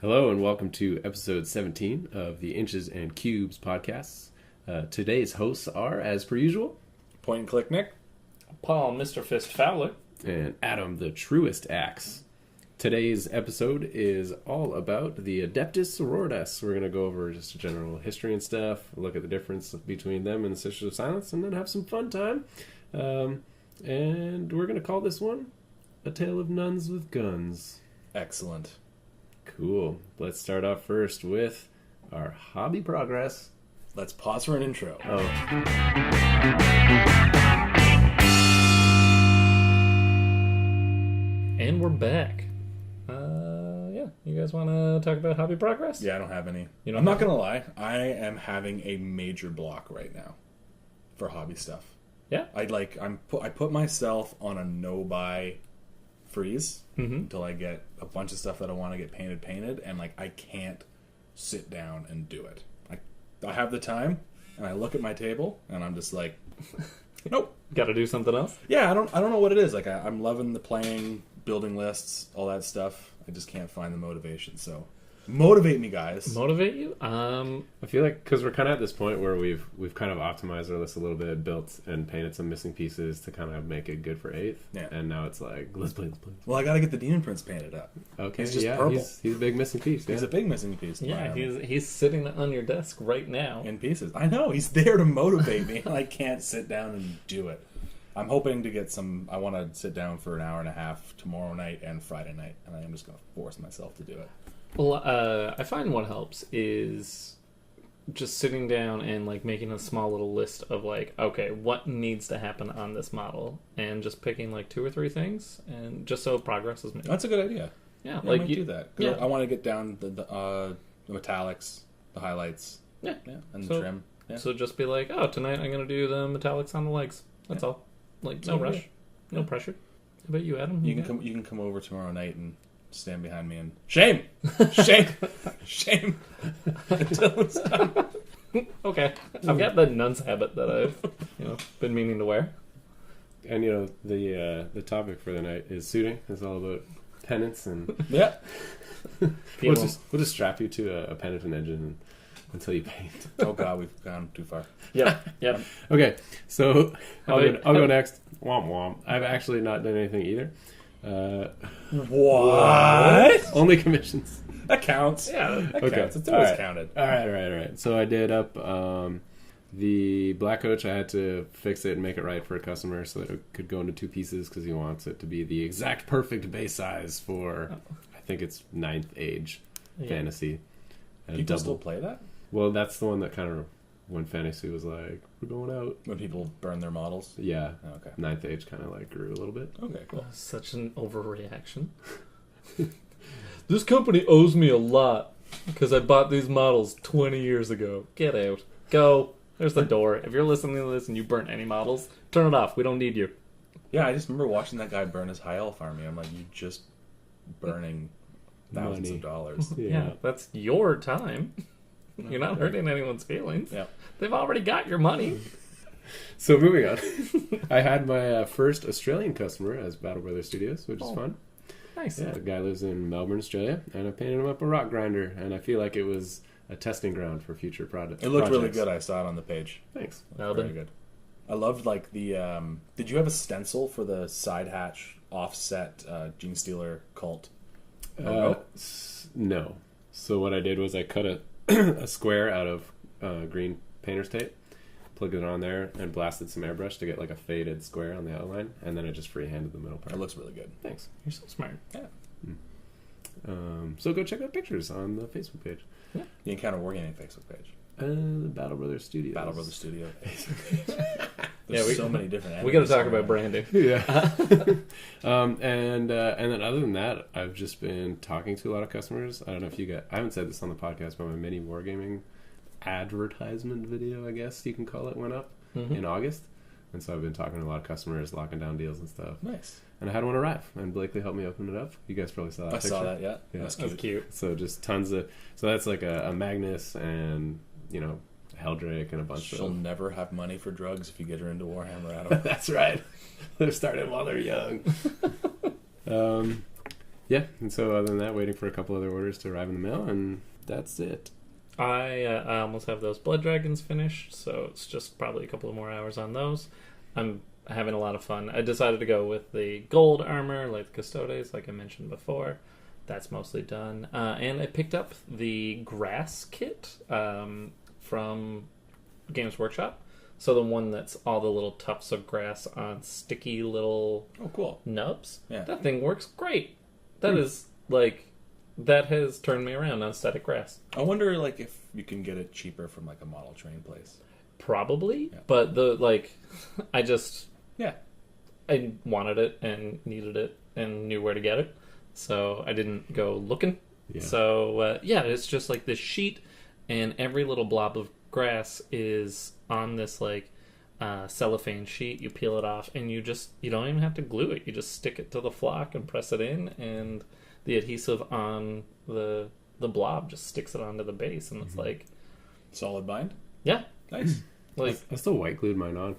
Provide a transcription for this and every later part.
Hello and welcome to episode 17 of the Inches and Cubes podcasts. Today's hosts are, as per usual, Point and Click Nick, Paul, Mr. Fist Fowler, and Adam, the Truest Axe. Today's episode is all about the Adeptus Sororitas. We're going to go over just a general history and stuff, look at the difference between them and the Sisters of Silence, and then have some fun time. And we're going to call this one A Tale of Nuns with Guns. excellent. Cool. Let's start off first with our hobby progress. Let's pause for an intro. Oh. and we're back. You guys want to talk about hobby progress? Yeah, I don't have any. You don't I'm not have gonna lie. I am having a major block right now for hobby stuff. Yeah? I put myself on a no buy freeze until I get a bunch of stuff that I want to get painted, and I can't sit down and do it. I have the time, and I look at my table, and I'm just like, nope. Got to do something else? Yeah, I don't know what it is. I'm loving the playing, building lists, all that stuff. I just can't find the motivation. So, motivate me, guys. Motivate you? I feel like because we're kind of at this point where we've kind of optimized our list a little bit, built and painted some missing pieces to kind of make it good for 8th. Yeah. And now it's like, let's play. Well, I got to get the Demon Prince painted up. Okay, It's just yeah, purple. he's a big missing piece. He's Yeah. a big missing piece. Yeah, he's sitting on your desk right now. in pieces. I know he's there to motivate me, and I can't sit down and do it. I'm hoping to get some. I want to sit down for an hour and a half tomorrow night and Friday night, and I am just going to force myself to do it. Well, I find what helps is just sitting down and making a small little list of okay, what needs to happen on this model, and just picking 2 or 3 things, and just so progress is made. That's a good idea. Yeah, I might do that. 'Cause Yeah. I want to get down the metallics, the highlights, Yeah. and So- the trim. Yeah. So just be tonight I'm going to do the metallics on the legs. That's all. No rush, no pressure. How about you, Adam? You can come over tomorrow night and stand behind me and shame. Until it's done. Okay, I've got the nun's habit that I've been meaning to wear. And the topic for the night is suiting. It's all about penance, and Yeah. we'll just strap you to a penitent engine until you paint. Oh God, we've gone too far. Yeah. Okay, so I'll about- go next. Womp womp. I've actually not done anything either. What? Only commissions. That counts. Yeah. That Okay. counts. It's always All right. counted. All right. So I did up the black coach. I had to fix it and make it right for a customer so that it could go into 2 pieces because he wants it to be the exact perfect base size for, I think it's 9th age fantasy. And People still play that? Well, that's the one that kind of, when fantasy was like, we're going out. When people burn their models? Yeah. Oh, okay. 9th age kind of grew a little bit. Okay, cool. Such an overreaction. This company owes me a lot because I bought these models 20 years ago. Get out. Go. There's the door. If you're listening to this and you burnt any models, turn it off. We don't need you. Yeah, I just remember watching that guy burn his high elf army. I'm like, you just burning thousands Money. of dollars. Yeah, that's your time. You're not hurting anyone's feelings. Yeah. They've already got your money. So moving on. I had my first Australian customer as Battle Brother Studios, which is fun. Nice. Yeah, the guy lives in Melbourne, Australia, and I painted him up a rock grinder, and I feel like it was a testing ground for future projects. It looked really good. I saw it on the page. Thanks. Well Very done. good. I loved the. Did you have a stencil for the side hatch offset Gene Stealer cult? logo? No. So what I did was I cut a square out of green painter's tape, plugged it on there, and blasted some airbrush to get a faded square on the outline, and then I just freehanded the middle part. It looks really good. Thanks. You're so smart. Yeah. So go check out pictures on the Facebook page. The Encounter Wargaming Facebook page. The Battle Brothers Studios. Battle Brother Studio. Yeah, There's so many different. We got to enemies talk going about on. branding. Yeah. And then other than that, I've just been talking to a lot of customers. I don't know if you got. I haven't said this on the podcast, but my mini wargaming advertisement video, I guess you can call it, went up in August, and so I've been talking to a lot of customers, locking down deals and stuff. Nice. And I had one arrive, and Blakely helped me open it up. You guys probably saw that. I saw picture. that. Yeah. Yeah. That's That's cute. cute. So just tons of. So that's a Magnus and Helldrake and a bunch She'll of. never have money for drugs if you get her into Warhammer, Adam. That's right. They're starting while they're young. Yeah, and so other than that, waiting for a couple other orders to arrive in the mail, and that's it. I almost have those Blood Dragons finished, so it's just probably a couple of more hours on those. I'm having a lot of fun. I decided to go with the gold armor, like the Custodes, like I mentioned before. That's mostly done. And I picked up the grass kit from Games Workshop. So the one that's all the little tufts of grass on sticky little nubs. Yeah. That thing works great. That is, like, that has turned me around on static grass. I wonder, like, if you can get it cheaper from, like, a model train place. Probably, Yeah. but I just... Yeah. I wanted it and needed it and knew where to get it. So I didn't go looking. Yeah. So, it's just like this sheet, and every little blob of grass is on this, like, cellophane sheet. You peel it off, and you don't even have to glue it. You just stick it to the flock and press it in, and the adhesive on the blob just sticks it onto the base, and it's like... Solid bind? Yeah. Nice. Like, I still white glued mine on.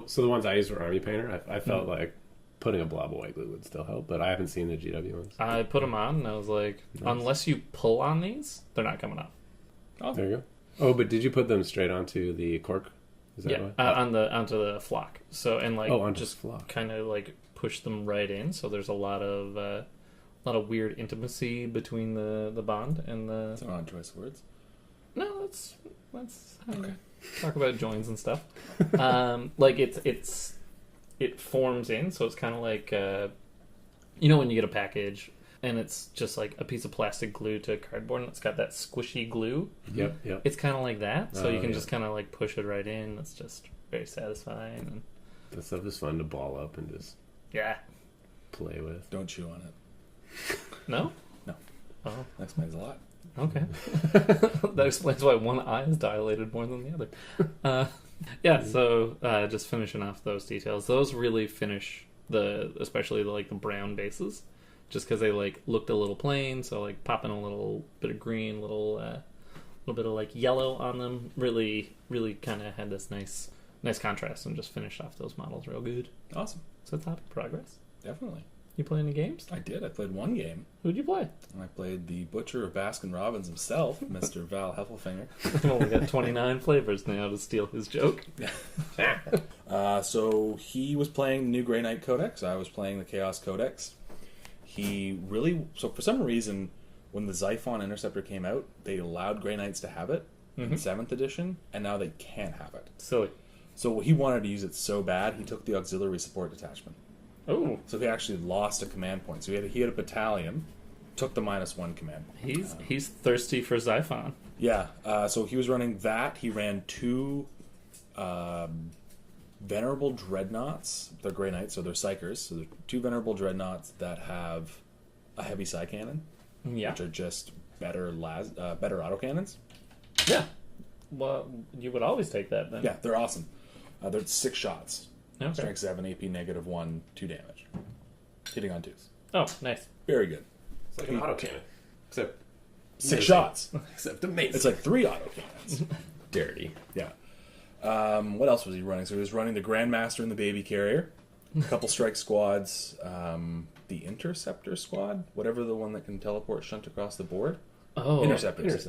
So the ones I used were Army Painter. I felt like putting a blob of white glue would still help, but I haven't seen the GW ones. I put them on, and I was like, unless you pull on these, they're not coming off. Oh. There you go. Oh, but did you put them straight onto the cork? Is that why? Onto the flock. So and like onto just the flock. kind of like push them right in. So there's a lot of weird intimacy between the bond and the. That's an odd choice of words. No, that's how Okay. you talk about joins and stuff. Like it forms in, so it's kind of like when you get a package. And it's just like a piece of plastic glue to cardboard, and it's got that squishy glue. Yep. It's kind of like that, so you can yeah. just kind of like push it right in. It's just very satisfying. And That stuff is fun to ball up and just yeah, play with. Don't chew on it. no, No. Oh, That explains a lot. okay. That explains why one eye is dilated more than the other. So just finishing off those details. Those really finish especially the brown bases. Just because they looked a little plain, so popping a little bit of green, little bit of yellow on them, really kind of had this nice contrast, and just finished off those models real good. Awesome. So topic progress. Definitely. You play any games? I did. I played one game. Who'd you play? I played the Butcher of Baskin-Robbins himself, Mr. Val Heffelfinger. I've only got 29 flavors now to steal his joke. So he was playing the new Grey Knight Codex. I was playing the Chaos Codex. So for some reason, when the Xiphon Interceptor came out, they allowed Grey Knights to have it in 7th edition, and now they can't have it. Silly. So he wanted to use it so bad, he took the auxiliary support detachment. Oh. So he actually lost a command point. So he had a battalion, took the -1 command point. He's thirsty for Xiphon. Yeah, so he was running that. He ran 2 Venerable Dreadnoughts. They're Grey Knights, so they're Psychers. So they're 2 Venerable Dreadnoughts that have a heavy Psy cannon, which are just better autocannons. Yeah. Well, you would always take that then. Yeah, they're awesome. They're 6 shots. Okay. Strength 7, AP -1, 2 damage. Hitting on 2s. Oh, nice. Very good. It's like an autocannon, except 6 shots. Except amazing. It's like 3 autocannons. dirty. Yeah. What else was he running? So he was running the Grandmaster and the Baby Carrier, a couple strike squads, the Interceptor squad, whatever the one that can teleport shunt across the board. Oh, Interceptors.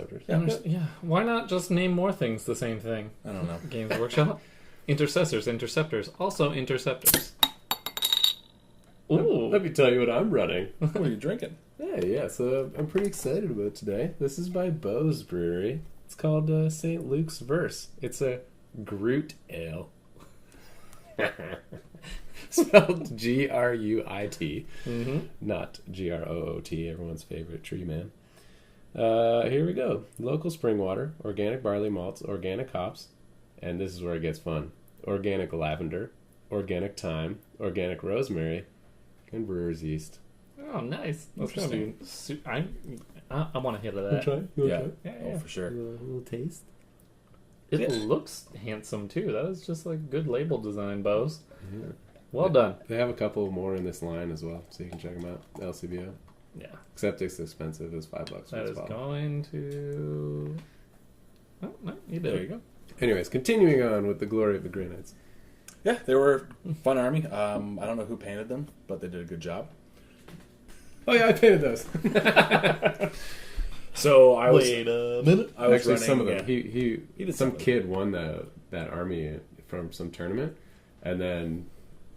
Yeah. Why not just name more things the same thing? I don't know. Games Workshop. Intercessors, interceptors, also interceptors. Ooh. Let me tell you what I'm running. What are you drinking? Yeah, so I'm pretty excited about today. This is by Bose Brewery. It's called St. Luke's Verse. It's a Groot Ale. Spelled Gruit, not Groot, everyone's favorite tree man. Here we go. Local spring water, organic barley malts, organic hops, and this is where it gets fun. Organic lavender, organic thyme, organic rosemary, and brewer's yeast. Oh, nice. That's gonna be. I want to hit of that. Try? Yeah. Yeah. Oh, for sure. A little taste. It looks handsome too. That is just good label design, Bose. Yeah. Well done. They have a couple more in this line as well, so you can check them out. LCBO. Yeah. Except it's expensive. It's $5 for That this is bottle. going to. Oh, no, you did There it. you go. Anyways, continuing on with the glory of the Grey Knights. Yeah, they were a fun army. I don't know who painted them, but they did a good job. Oh yeah, I painted those. So I was. Wait a minute. I was Actually, running, some of them. yeah. He did some some of kid won that army from some tournament, and then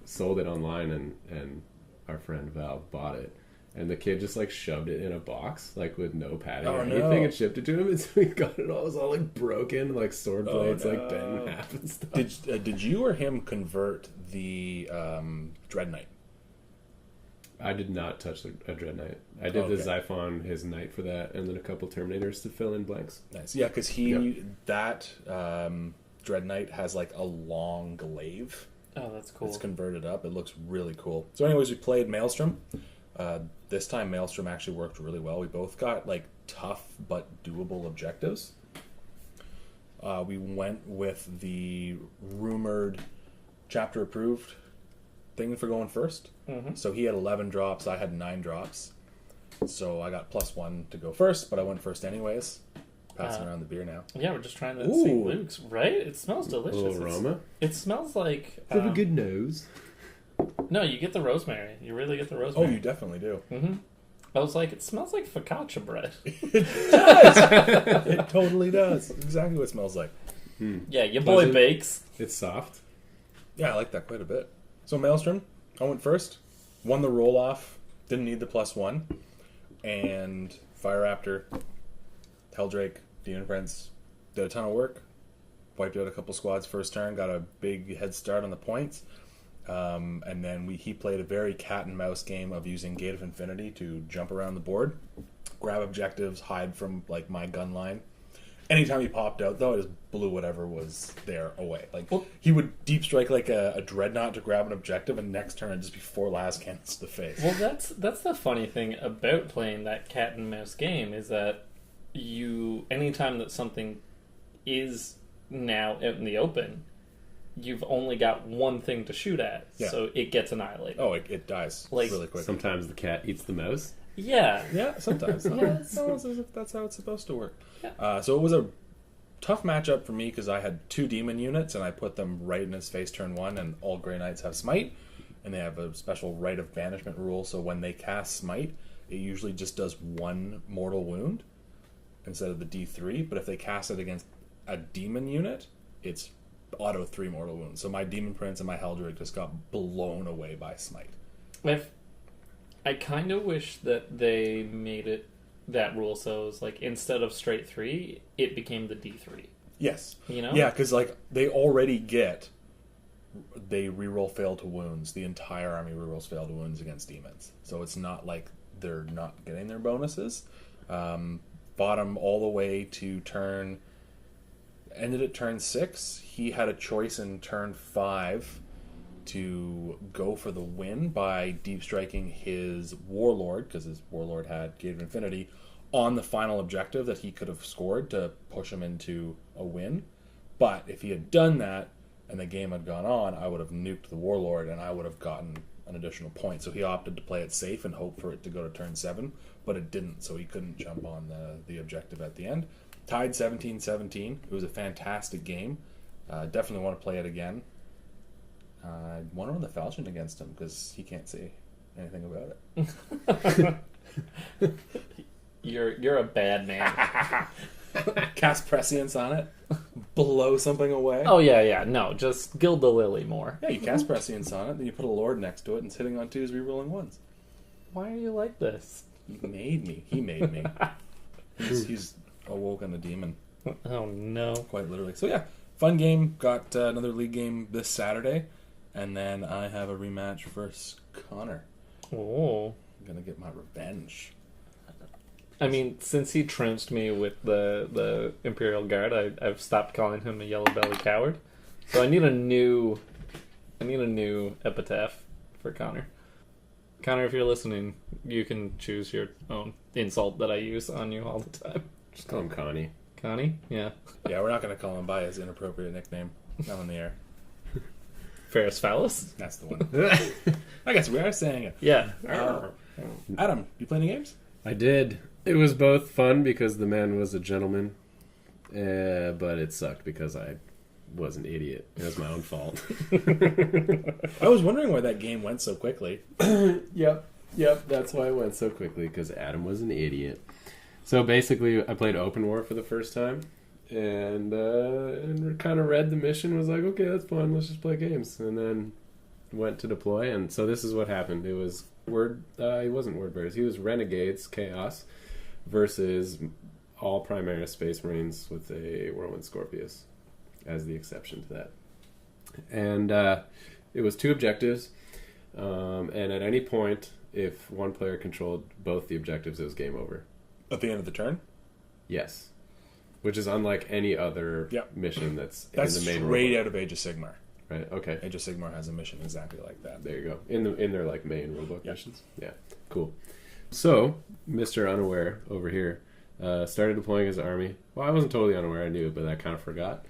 sold it online, and our friend Val bought it. And the kid just like shoved it in a box, like with no padding or anything, and shipped it to him. And so he got it all. It was all like broken, like sword blades, like bent in half and stuff. Did you or him convert the Dread Knight? I did not touch a Dread Knight. I did the Xiphon, his Knight for that, and then a couple Terminators to fill in blanks. Nice, yeah, because that Dread Knight has like a long glaive. Oh, that's cool. It's converted up. It looks really cool. So, anyways, we played Maelstrom. This time, Maelstrom actually worked really well. We both got like tough but doable objectives. We went with the rumored chapter approved thing for going first. Mm-hmm. So he had 11 drops. I had 9 drops. So I got +1 to go first, but I went first anyways. Passing around the beer now. Yeah, we're just trying to see Luke's, right? It smells delicious. A little aroma. It smells like... You have a good nose. No, you get the rosemary. You really get the rosemary. Oh, you definitely do. Mm-hmm. I was like, it smells like focaccia bread. It does! It totally does. Exactly what it smells like. Yeah, your boy bakes. It's soft. Yeah, I like that quite a bit. So Maelstrom, I went first. Won the roll-off. Didn't need the +1. And Fire Raptor, Helldrake, Demon Prince did a ton of work. Wiped out a couple squads first turn. Got a big head start on the points. And then he played a very cat and mouse game of using Gate of Infinity to jump around the board, grab objectives, hide from like my gun line. Anytime he popped out, though, I just blew whatever was there away. Like he would deep strike like a dreadnought to grab an objective, and next turn it'd just be 4 las cannons to the face. Well, that's the funny thing about playing that cat and mouse game is that anytime that something is now out in the open, you've only got one thing to shoot at, so it gets annihilated. Oh, it dies really quick. Sometimes the cat eats the mouse. Yeah, sometimes. It's almost as if that's how it's supposed to work. Yeah. So it was a tough matchup for me because I had 2 demon units and I put them right in his face turn 1, and all Grey Knights have Smite, and they have a special Rite of Banishment rule, so when they cast Smite, it usually just does 1 mortal wound instead of the D3, but if they cast it against a demon unit, it's auto 3 mortal wounds. So my Demon Prince and my Helldrake just got blown away by Smite. I kind of wish that they made it that rule so it was like instead of straight 3, it became the D3. Yes. You know? Yeah, because like they already they reroll fail to wounds. The entire army rerolls fail to wounds against demons. So it's not like they're not getting their bonuses. Bottom all the way to ended at turn 6. He had a choice in turn 5 to go for the win by deep striking his Warlord, because his Warlord had Gate of Infinity, on the final objective that he could have scored to push him into a win. But if he had done that and the game had gone on, I would have nuked the Warlord and I would have gotten an additional point. So he opted to play it safe and hope for it to go to turn 7, but it didn't, so he couldn't jump on the objective at the end. Tied 17-17. It was a fantastic game. Definitely want to play it again. I want to run the Falchion against him because he can't say anything about it. You're a bad man. Cast Prescience on it, blow something away. Oh yeah, no, just gild the lily more. Yeah, you cast Prescience on it, then you put a Lord next to it, and it's hitting on 2s, rerolling 1s. Why are you like this? He made me. He's awoken a demon. Oh no! Quite literally. So yeah, fun game. Got another league game this Saturday, and then I have a rematch versus Connor. Oh, I'm gonna get my revenge. I mean, since he trounced me with the Imperial Guard, I've stopped calling him a yellow belly coward. So I need a new epitaph for Connor. Connor, if you're listening, you can choose your own insult that I use on you all the time. Just call him Connie. Connie? Yeah. Yeah, we're not going to call him by his inappropriate nickname. Not on the air. Ferris Phallus? That's the one. I guess we are saying it. Yeah. Adam, you play any games? I did. It was both fun because the man was a gentleman, but it sucked because I was an idiot. It was my own fault. I was wondering why that game went so quickly. Yep. Yep, that's why it went so quickly, because Adam was an idiot. So basically, I played Open War for the first time, and kind of read the mission, was like, okay, that's fun, let's just play games. And then went to deploy, and so this is what happened. It was he wasn't Word Bearers, he was Renegades, Chaos, versus all Primaris Space Marines with a Whirlwind Scorpius as the exception to that. And it was 2 objectives, and at any point, if one player controlled both the objectives, it was game over. At the end of the turn? Yes. Which is unlike any other mission that's in the main straight rulebook. out of Age of Sigmar. Right, okay. Age of Sigmar has a mission exactly like that. There you go. In their like main rulebook missions. Yeah, cool. So, Mr. Unaware over here started deploying his army. Well, I wasn't totally unaware, I knew, but I kind of forgot.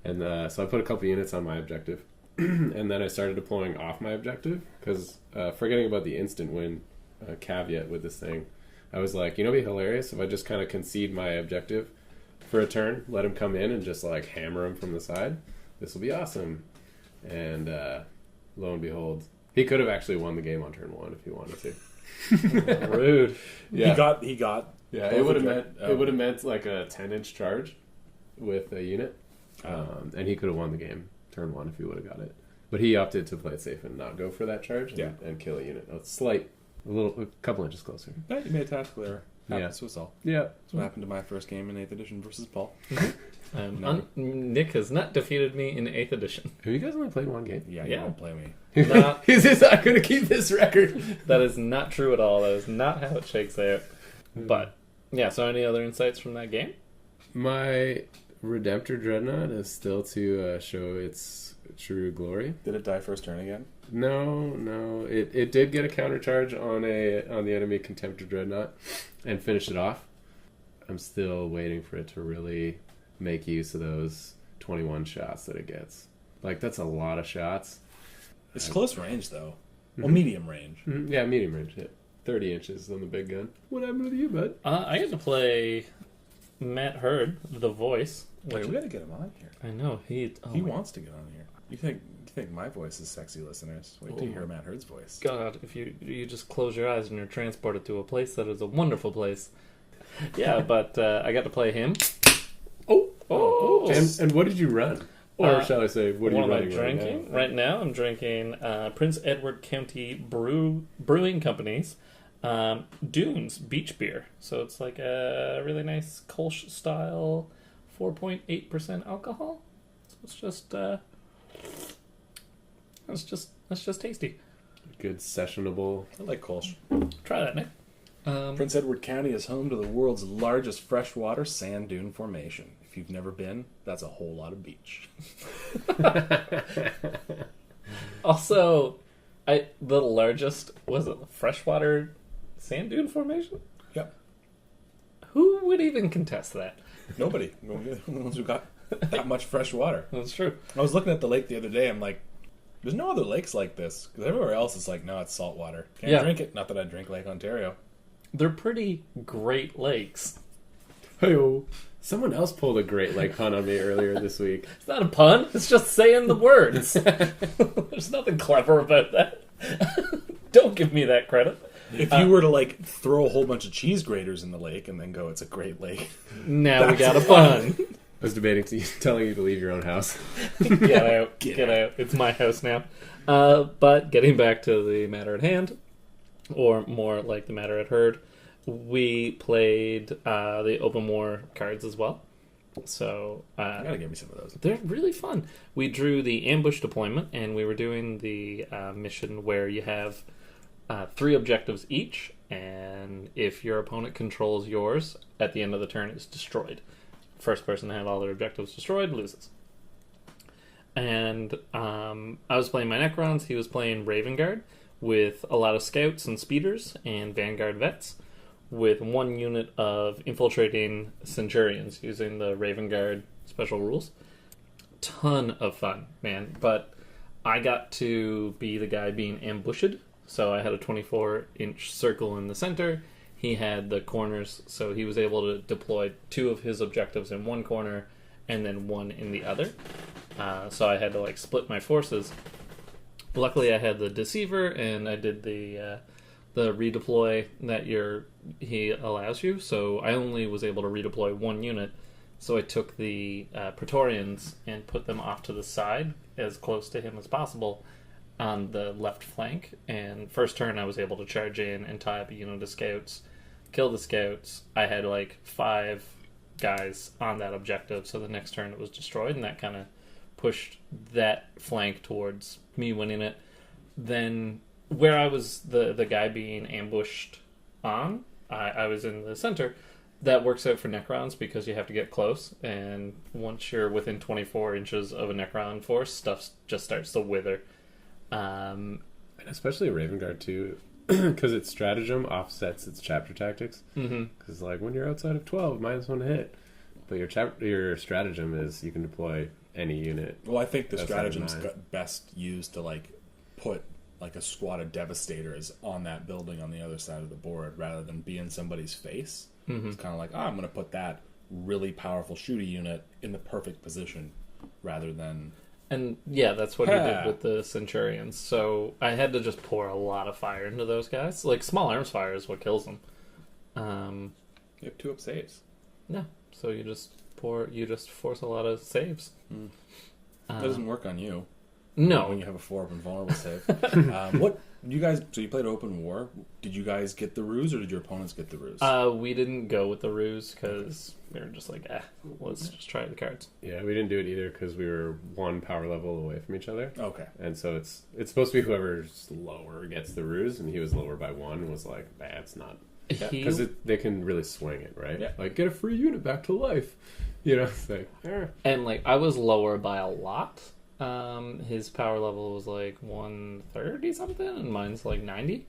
And so I put a couple units on my objective. And then I started deploying off my objective, because forgetting about the instant win caveat with this thing, I was like, you know, it'd be hilarious if I just kind of concede my objective for a turn, let him come in and just like hammer him from the side. This will be awesome. And lo and behold, he could have actually won the game on turn 1 if he wanted to. Rude. Yeah. He got. Yeah, it would have meant like a 10-inch charge with a unit, and he could have won the game turn 1 if he would have got it. But he opted to play it safe and not go for that charge and kill a unit. A couple inches closer. Yeah, you made a tactical error. Happens to us all. Yeah. That's what happened to my first game in 8th edition versus Paul. Nick has not defeated me in 8th edition. Have you guys only played one game? Yeah, you don't play me. He's not going to keep this record. That is not true at all. That is not how it shakes out. But, yeah, so any other insights from that game? My Redemptor Dreadnought is still to show its true glory. Did it die first turn again? No. It did get a countercharge on the enemy Contemptor Dreadnought and finished it off. I'm still waiting for it to really make use of those 21 shots that it gets. Like, that's a lot of shots. It's close range, though. Well, medium range. Mm-hmm. Yeah, medium range. Yeah. 30 inches on the big gun. What happened with you, bud? I get to play Matt Hurd, the voice. Wait, we gotta get him on here. I know. He wants to get on here. You think my voice is sexy, listeners? Wait till you hear Matt Hurd's voice. God, if you just close your eyes and you're transported to a place that is a wonderful place. Yeah, but I got to play him. Oh. And what did you run? Or shall I say, what are you running drinking? Right now, I'm drinking Prince Edward County Brewing Company's Dunes Beach Beer. So it's like a really nice Kolsch style 4.8% alcohol. So it's just tasty. Good sessionable. I like Kolsch. Try that, Nick. Prince Edward County is home to the world's largest freshwater sand dune formation. If you've never been, that's a whole lot of beach. Also, the largest, was it the freshwater sand dune formation? Yep. Who would even contest that? Nobody. We're the ones who got that much fresh water. That's true. I was looking at the lake the other day. I'm like, there's no other lakes like this. Because everywhere else it's like, no, it's salt water. Can't drink it. Not that I drink Lake Ontario. They're pretty Great Lakes. Hey-o. Someone else pulled a Great Lake pun on me earlier this week. It's not a pun. It's just saying the words. There's nothing clever about that. Don't give me that credit. If you were to like throw a whole bunch of cheese graters in the lake and then go, it's a Great Lake. Now we got a pun. I was debating telling you to leave your own house. Get out. Get out. It's my house now. But getting back to the matter at hand, or more like the matter at Herd, we played the Open War cards as well. So you gotta give me some of those. They're really fun. We drew the ambush deployment, and we were doing the mission where you have 3 objectives each, and if your opponent controls yours, at the end of the turn, it's destroyed. First person to have all their objectives destroyed loses. And I was playing my Necrons, he was playing Raven Guard, with a lot of scouts and speeders and Vanguard vets, with 1 unit of infiltrating Centurions using the Raven Guard special rules. Ton of fun, man. But I got to be the guy being ambushed. So I had a 24-inch circle in the center. He had the corners, so he was able to deploy 2 of his objectives in one corner and then 1 in the other. So I had to split my forces. Luckily, I had the Deceiver, and I did the the redeploy that he allows you. So I only was able to redeploy one unit. So I took the Praetorians and put them off to the side as close to him as possible on the left flank. And first turn I was able to charge in and tie up a unit of scouts, kill the scouts. I had like 5 guys on that objective, so the next turn it was destroyed, and that kind of pushed that flank towards me winning it. Then where I was the guy being ambushed on, I was in the center. That works out for Necrons because you have to get close, and once you're within 24 inches of a Necron force, stuff just starts to wither. And especially Raven Guard too, because its stratagem offsets its chapter tactics. Because like when you're outside of 12, -1 to hit, but your stratagem is you can deploy any unit. Well, I think the stratagem's best used to like put like a squad of Devastators on that building on the other side of the board rather than be in somebody's face. It's kind of like, I'm going to put that really powerful shooty unit in the perfect position rather than... And yeah, that's what he did with the Centurions. So I had to just pour a lot of fire into those guys. Like, small arms fire is what kills them. You have 2 up saves. Yeah, so you just force a lot of saves. That doesn't work on you. No. When you have a 4 up and vulnerable save. What you guys? So you played open war. Did you guys get the ruse, or did your opponents get the ruse? We didn't go with the ruse because we were just like, let's just try the cards. Yeah, we didn't do it either because we were 1 power level away from each other. Okay. And so it's supposed to be whoever's lower gets the ruse, and he was lower by 1 and was like, it's not. Because they can really swing it, right? Yeah. Like, get a free unit back to life. You know, it's like, And like, I was lower by a lot. His power level was like 130 something, and mine's like 90,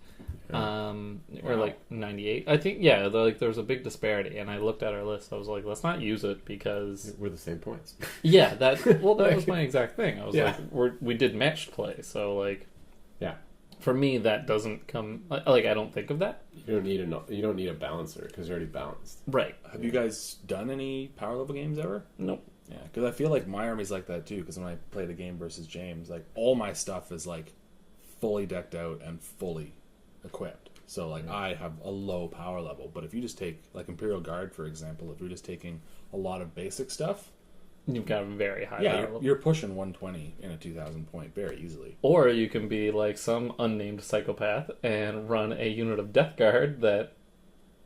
or like 98. I think there was a big disparity, and I looked at our list. I was like, let's not use it because we're the same points. Yeah, that was my exact thing. I was like, we did matched play, so like, for me that doesn't come like I don't think of that. You don't need a balancer because you're already balanced. Right. Have you guys done any power level games ever? Nope. Yeah, because I feel like my army's like that too. Because when I play the game versus James, like all my stuff is like fully decked out and fully equipped. So like I have a low power level. But if you just take like Imperial Guard for example, if you're just taking a lot of basic stuff, you've got a very high power level. You're pushing 120 in a 2,000 point very easily. Or you can be like some unnamed psychopath and run a unit of Death Guard that,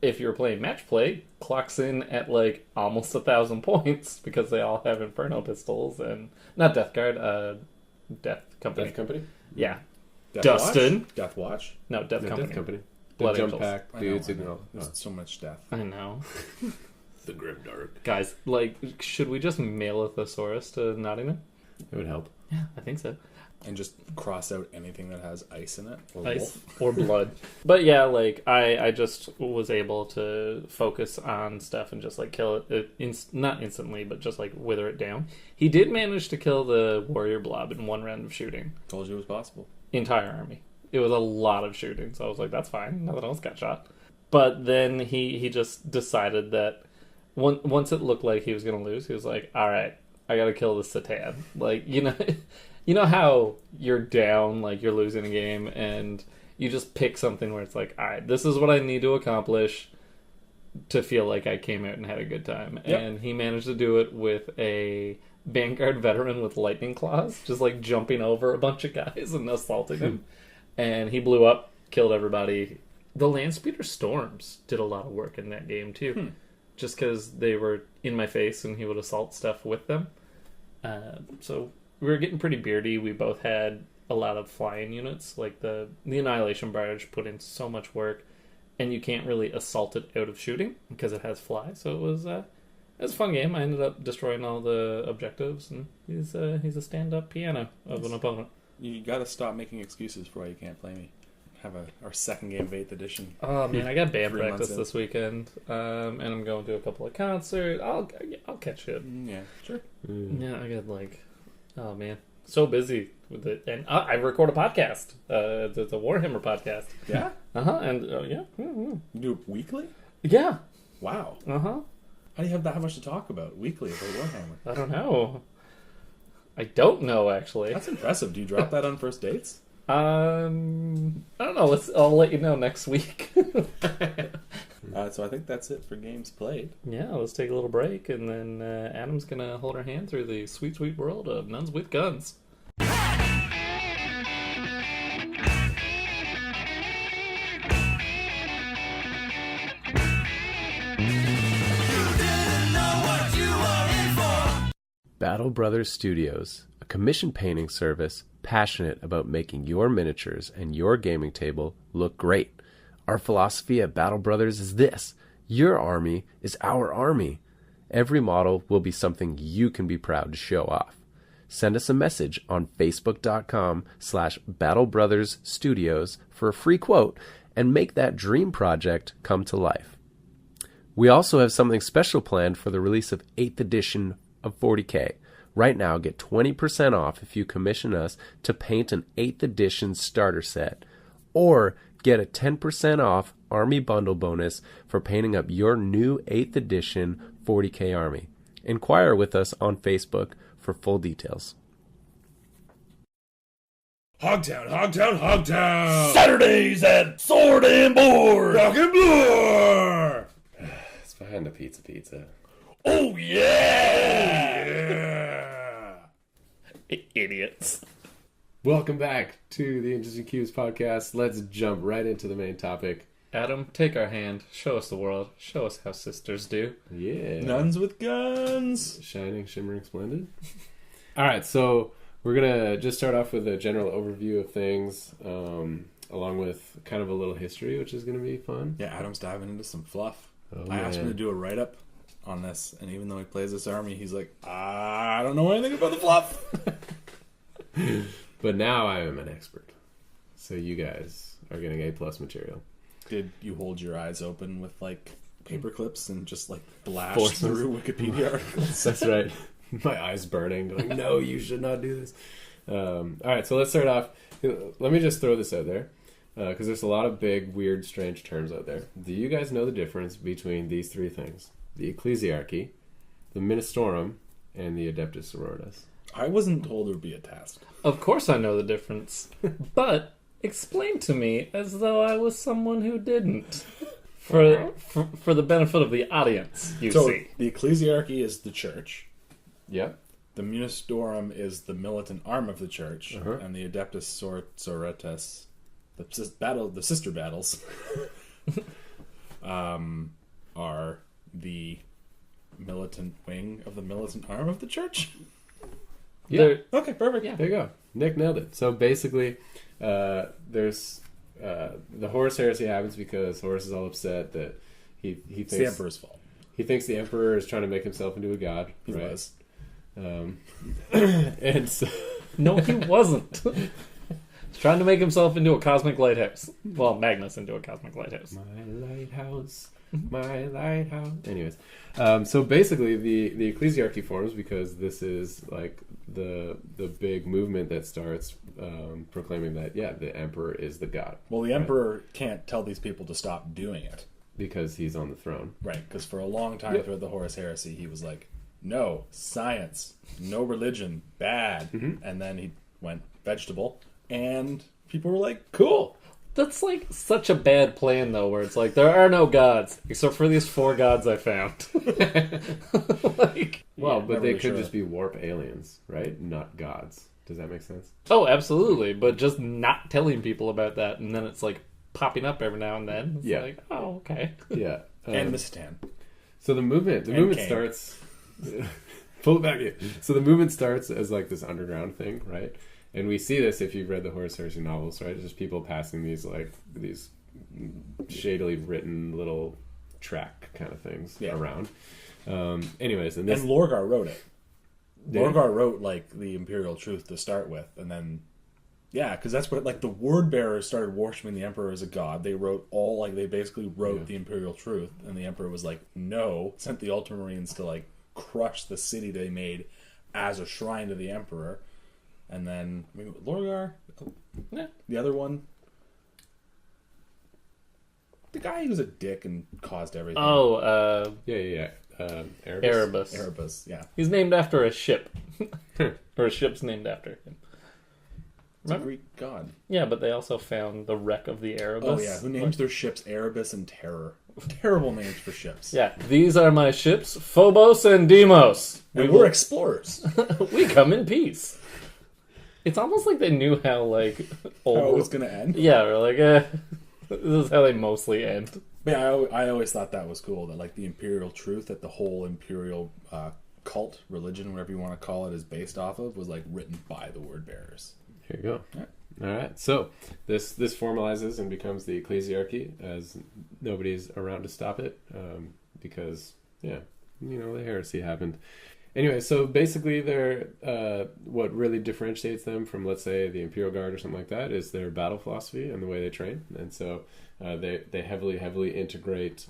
if you're playing match play, clocks in at like almost 1,000 points because they all have Inferno pistols and not Death Guard, Death Company. Death Company? Yeah. Death Dustin. Watch? Death Watch? No, Death Company. Death Company. Blood the jump Angels. pack dudes. There's so much death. I know. The Grimdark. Guys, like, should we just mail a thesaurus to Nottingham? It would help. Yeah, I think so. And just cross out anything that has ice in it. Or Ice wolf. or blood. But yeah, like, I just was able to focus on stuff and just, like, kill it. Not instantly, but just, like, wither it down. He did manage to kill the warrior blob in 1 round of shooting. Told you it was possible. Entire army. It was a lot of shooting, so I was like, that's fine. Nothing else got shot. But then he just decided that once it looked like he was going to lose, he was like, all right, I got to kill the Satan. Like, you know how you're down, like you're losing a game, and you just pick something where it's like, all right, this is what I need to accomplish to feel like I came out and had a good time. Yep. And he managed to do it with a Vanguard veteran with lightning claws, just like jumping over a bunch of guys and assaulting him. And he blew up, killed everybody. The Landspeeder Storms did a lot of work in that game too. Just because they were in my face and he would assault stuff with them. So we were getting pretty beardy. We both had a lot of flying units. Like the Annihilation Barge put in so much work, and you can't really assault it out of shooting because it has fly. So it was a fun game. I ended up destroying all the objectives, and he's a stand-up piano of an opponent. You got to stop making excuses for why you can't play me. Have our second game of 8th edition. Oh man, I got band 3 practice months this weekend, and I'm going to a couple of concerts. I'll catch it. Yeah, sure. Yeah, I got like, oh man, so busy with it, and I record a podcast. It's a Warhammer podcast. Yeah. And yeah. Mm-hmm. You do it weekly? Yeah. Wow. How How do you have that much to talk about weekly about Warhammer? I don't know. I don't know actually. That's impressive. Do you drop that on first dates? I don't know. I'll let you know next week. So I think that's it for games played. Yeah, let's take a little break, and then Adam's gonna hold our hand through the sweet, sweet world of Nuns with Guns. Battle Brothers Studios, a commission painting service passionate about making your miniatures and your gaming table look great. Our philosophy at Battle Brothers is this: your army is our army. Every model will be something you can be proud to show off. Send us a message on facebook.com/Battle Brothers Studios for a free quote and make that dream project come to life. We also have something special planned for the release of 8th edition of 40K. Right now, get 20% off if you commission us to paint an 8th edition starter set, or get a 10% off Army Bundle bonus for painting up your new 8th edition 40K Army. Inquire with us on Facebook for full details. Hogtown, Hogtown, Hogtown! Saturdays at Sword and Board! Rock and Blur! It's behind the pizza. Oh, yeah! Idiots. Welcome back to the Interesting Cubes podcast. Let's jump right into the main topic. Adam, take our hand. Show us the world. Show us how sisters do. Yeah. Nuns with guns! Shining, shimmering, splendid. All right, so we're going to just start off with a general overview of things, along with kind of a little history, which is going to be fun. Yeah, Adam's diving into some fluff. Oh, I asked him to do a write-up on this, and even though he plays this army, he's like, I don't know anything about the fluff. But now I am an expert. So you guys are getting A+ material. Did you hold your eyes open with, like, paper clips and just, like, blast Forces. through Wikipedia articles? That's right. My eyes burning. Like, no, you should not do this. All right, so let's start off. Let me just throw this out there, because there's a lot of big, weird, strange terms out there. Do you guys know the difference between these three things? The Ecclesiarchy, the Ministorum, and the Adeptus Sororitas. I wasn't told there would be a test. Of course I know the difference. But explain to me as though I was someone who didn't. For the benefit of the audience, you see. The Ecclesiarchy is the church. Yep. The Ministorum is the militant arm of the church. And the Adeptus Sororitas, the sister battles, are the militant wing of the militant arm of the church. Yeah. Okay, perfect. Yeah. There you go. Nick nailed it. So basically, there's the Horus heresy happens because Horus is all upset that he thinks It's the Emperor's fault. He thinks the Emperor is trying to make himself into a god. He was. And so, No, he wasn't. He's trying to make himself into a cosmic lighthouse. Well, Magnus into a cosmic lighthouse. my lighthouse, my lighthouse. Anyways, so basically, the Ecclesiarchy forms because this is like the big movement that starts proclaiming that the Emperor is the god. Well, the Emperor can't tell these people to stop doing it. Because he's on the throne. Right, because for a long time throughout the Horus heresy, he was like, no, science, no religion, bad. And then he went vegetable, and people were like, cool. That's like such a bad plan, though, where it's like, there are no gods, except for these 4 gods I found. But they could just be warp aliens, right? Not gods. Does that make sense? Oh, absolutely, but just not telling people about that, and then it's like popping up every now and then. It's like, oh, okay. Yeah. And Mistatan. So the movement Kane. starts... Pull it back in. So the movement starts as like this underground thing, right? And we see this if you've read the Horus Heresy novels, right? It's just people passing these shadily written little track kind of things around. Anyways, and Lorgar wrote it. Did he? Lorgar wrote like the Imperial Truth to start with, and then because that's what like the word bearers started worshiping the Emperor as a god. They basically wrote the Imperial Truth, and the Emperor was like, no, sent the Ultramarines to like crush the city they made as a shrine to the Emperor. And then Lorgar, the other one, the guy who was a dick and caused everything. Oh, Erebus. Erebus, yeah. He's named after a ship. Or a ship's named after him. It's a Greek god. Yeah, but they also found the wreck of the Erebus. Oh yeah, who named their ships Erebus and Terror? Terrible names for ships. Yeah, these are my ships, Phobos and Deimos. And we're explorers. We come in peace. It's almost like they knew how, like, old... How it was going to end? Yeah, we're like, this is how they mostly end. But yeah, I always thought that was cool, that, like, the imperial truth that the whole imperial cult, religion, whatever you want to call it, is based off of, was, like, written by the word bearers. Here you go. Yeah. All right, so this formalizes and becomes the ecclesiarchy, as nobody's around to stop it, because the heresy happened. Anyway, so basically, they're what really differentiates them from, let's say, the Imperial Guard or something like that is their battle philosophy and the way they train, and so they heavily integrate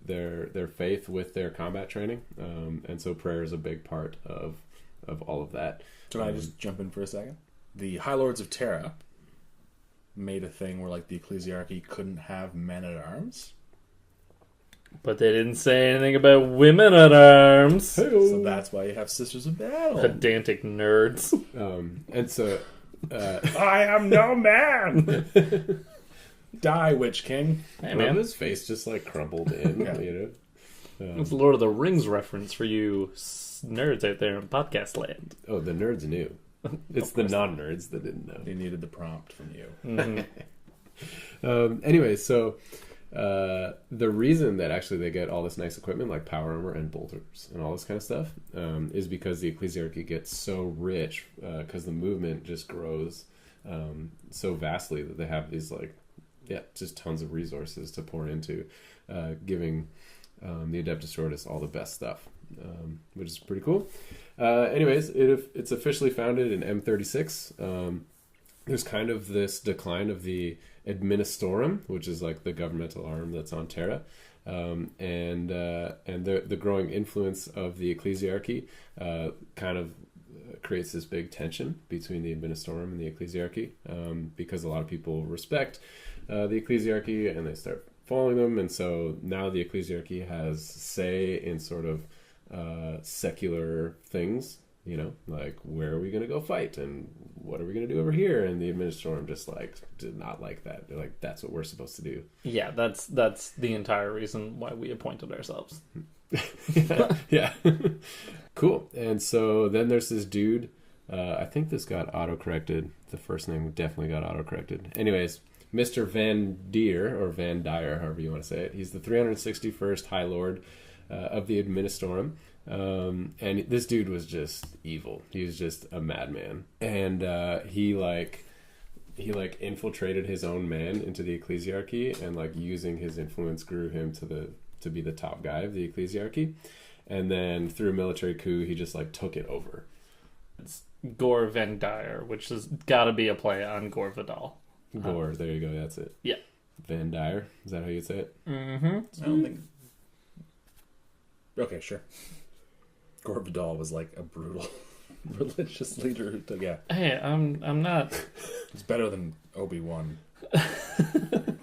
their faith with their combat training, and so prayer is a big part of all of that. So can I just jump in for a second? The High Lords of Terra made a thing where, like, the ecclesiarchy couldn't have men at arms. But they didn't say anything about women at arms. Hey-o. So that's why you have Sisters of Battle. Pedantic nerds. And so... I am no man! Die, Witch King. Hey, man. His face just, like, crumbled in, you know? It's a Lord of the Rings reference for you nerds out there in podcast land. Oh, the nerds knew. It's the non-nerds that didn't know. They needed the prompt from you. Mm-hmm. Anyway, so the reason that actually they get all this nice equipment like power armor and bolters and all this kind of stuff is because the ecclesiarchy gets so rich because the movement just grows so vastly that they have these just tons of resources to pour into giving the Adeptus Sororitas all the best stuff, which is pretty cool. Anyways, it's officially founded in M36. There's kind of this decline of the Administorum, which is like the governmental arm that's on Terra, and the growing influence of the ecclesiarchy kind of creates this big tension between the Administorum and the ecclesiarchy, because a lot of people respect the ecclesiarchy and they start following them, and so now the ecclesiarchy has say in sort of secular things, you know, like where are we going to go fight and what are we going to do over here, and the Administorum just like did not like that. They're like, that's what we're supposed to do. Yeah, that's the entire reason why we appointed ourselves. Yeah. Cool. And so then there's this dude, I think this got autocorrected. The first name definitely got autocorrected. Anyways, Mr. Van Deer, or Van Dyer, however you want to say it. He's the 361st High Lord of the Administorum. And this dude was just evil. He was just a madman. And he infiltrated his own men into the ecclesiarchy, and like using his influence grew him to be the top guy of the ecclesiarchy. And then through a military coup, he just like took it over. It's Gore Van Dyer, which has got to be a play on Gore Vidal. Gore, there you go, that's it. Yeah. Van Dyer, is that how you say it? Mm-hmm. I don't think... Okay, sure. Gore Vidal was like a brutal religious leader who took... Yeah. Hey, I'm not... It's better than Obi-Wan.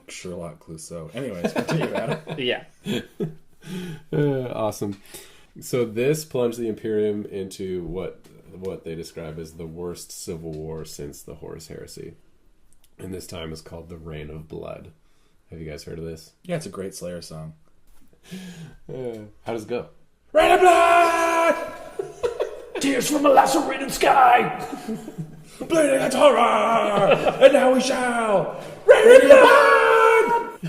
Sherlock Clouseau. Anyways, continue, Adam. Yeah. Awesome. So this plunged the Imperium into what they describe as the worst civil war since the Horus Heresy. And this time is called the Reign of Blood. Have you guys heard of this? Yeah, it's a great Slayer song. How does it go? Reign of Blood! Tears from a lacerated sky! Bleeding its horror! And now we shall reign of blood!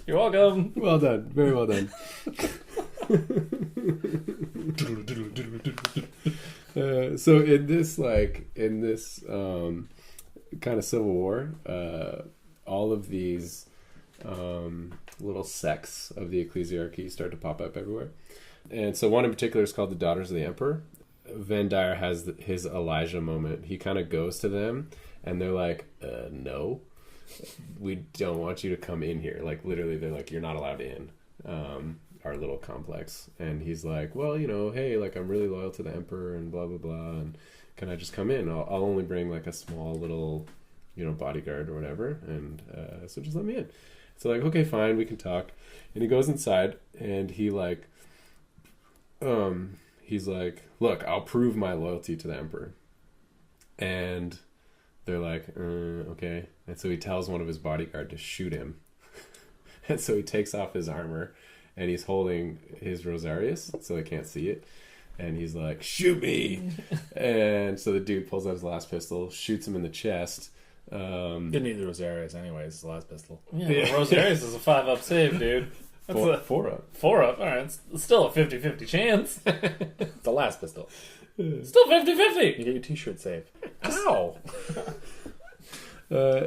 You're welcome. Well done. Very well done. So in this kind of civil war, all of these little sects of the ecclesiarchy start to pop up everywhere. And so one in particular is called the Daughters of the Emperor. Van Dyer has his Elijah moment. He kind of goes to them and they're like, no, we don't want you to come in here. Like literally they're like, you're not allowed in our little complex. And he's like, well, you know, hey, like I'm really loyal to the Emperor and blah, blah, blah. And can I just come in? I'll only bring like a small little, you know, bodyguard or whatever. And so just let me in. So like, okay, fine, we can talk. And he goes inside and he like, he's like, look, I'll prove my loyalty to the Emperor. And they're like, okay. And so he tells one of his bodyguard to shoot him. And so he takes off his armor, and he's holding his Rosarius, so they can't see it. And he's like, shoot me! And so the dude pulls out his last pistol, shoots him in the chest. Didn't need the Rosarius anyways, it's the last pistol. Yeah, Rosarius is a 5-up save, dude. That's a 4-up. 4-up, alright. It's still a 50-50 chance. It's the last pistol. Still 50-50! You get your t-shirt saved. Ow!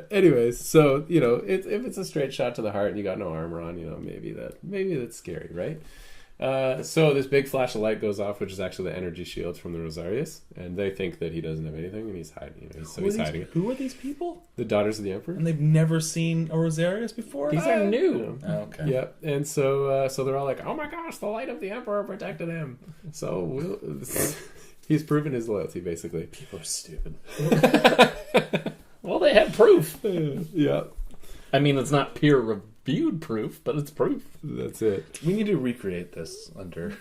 Anyways, so, you know, if it's a straight shot to the heart and you got no armor on, you know, maybe that's scary, right? So this big flash of light goes off, which is actually the energy shield from the Rosarius, and they think that he doesn't have anything, and he's hiding. You know, he's hiding it. Who are these people? The daughters of the Emperor, And they've never seen a Rosarius before? These are new. You know. Oh, okay. Yeah, and so they're all like, "Oh my gosh, the light of the Emperor protected him." So he's proven his loyalty, basically. People are stupid. Well, they have proof. Yeah, I mean, it's not peer-reviewed proof, but it's proof. that's it. We need to recreate this under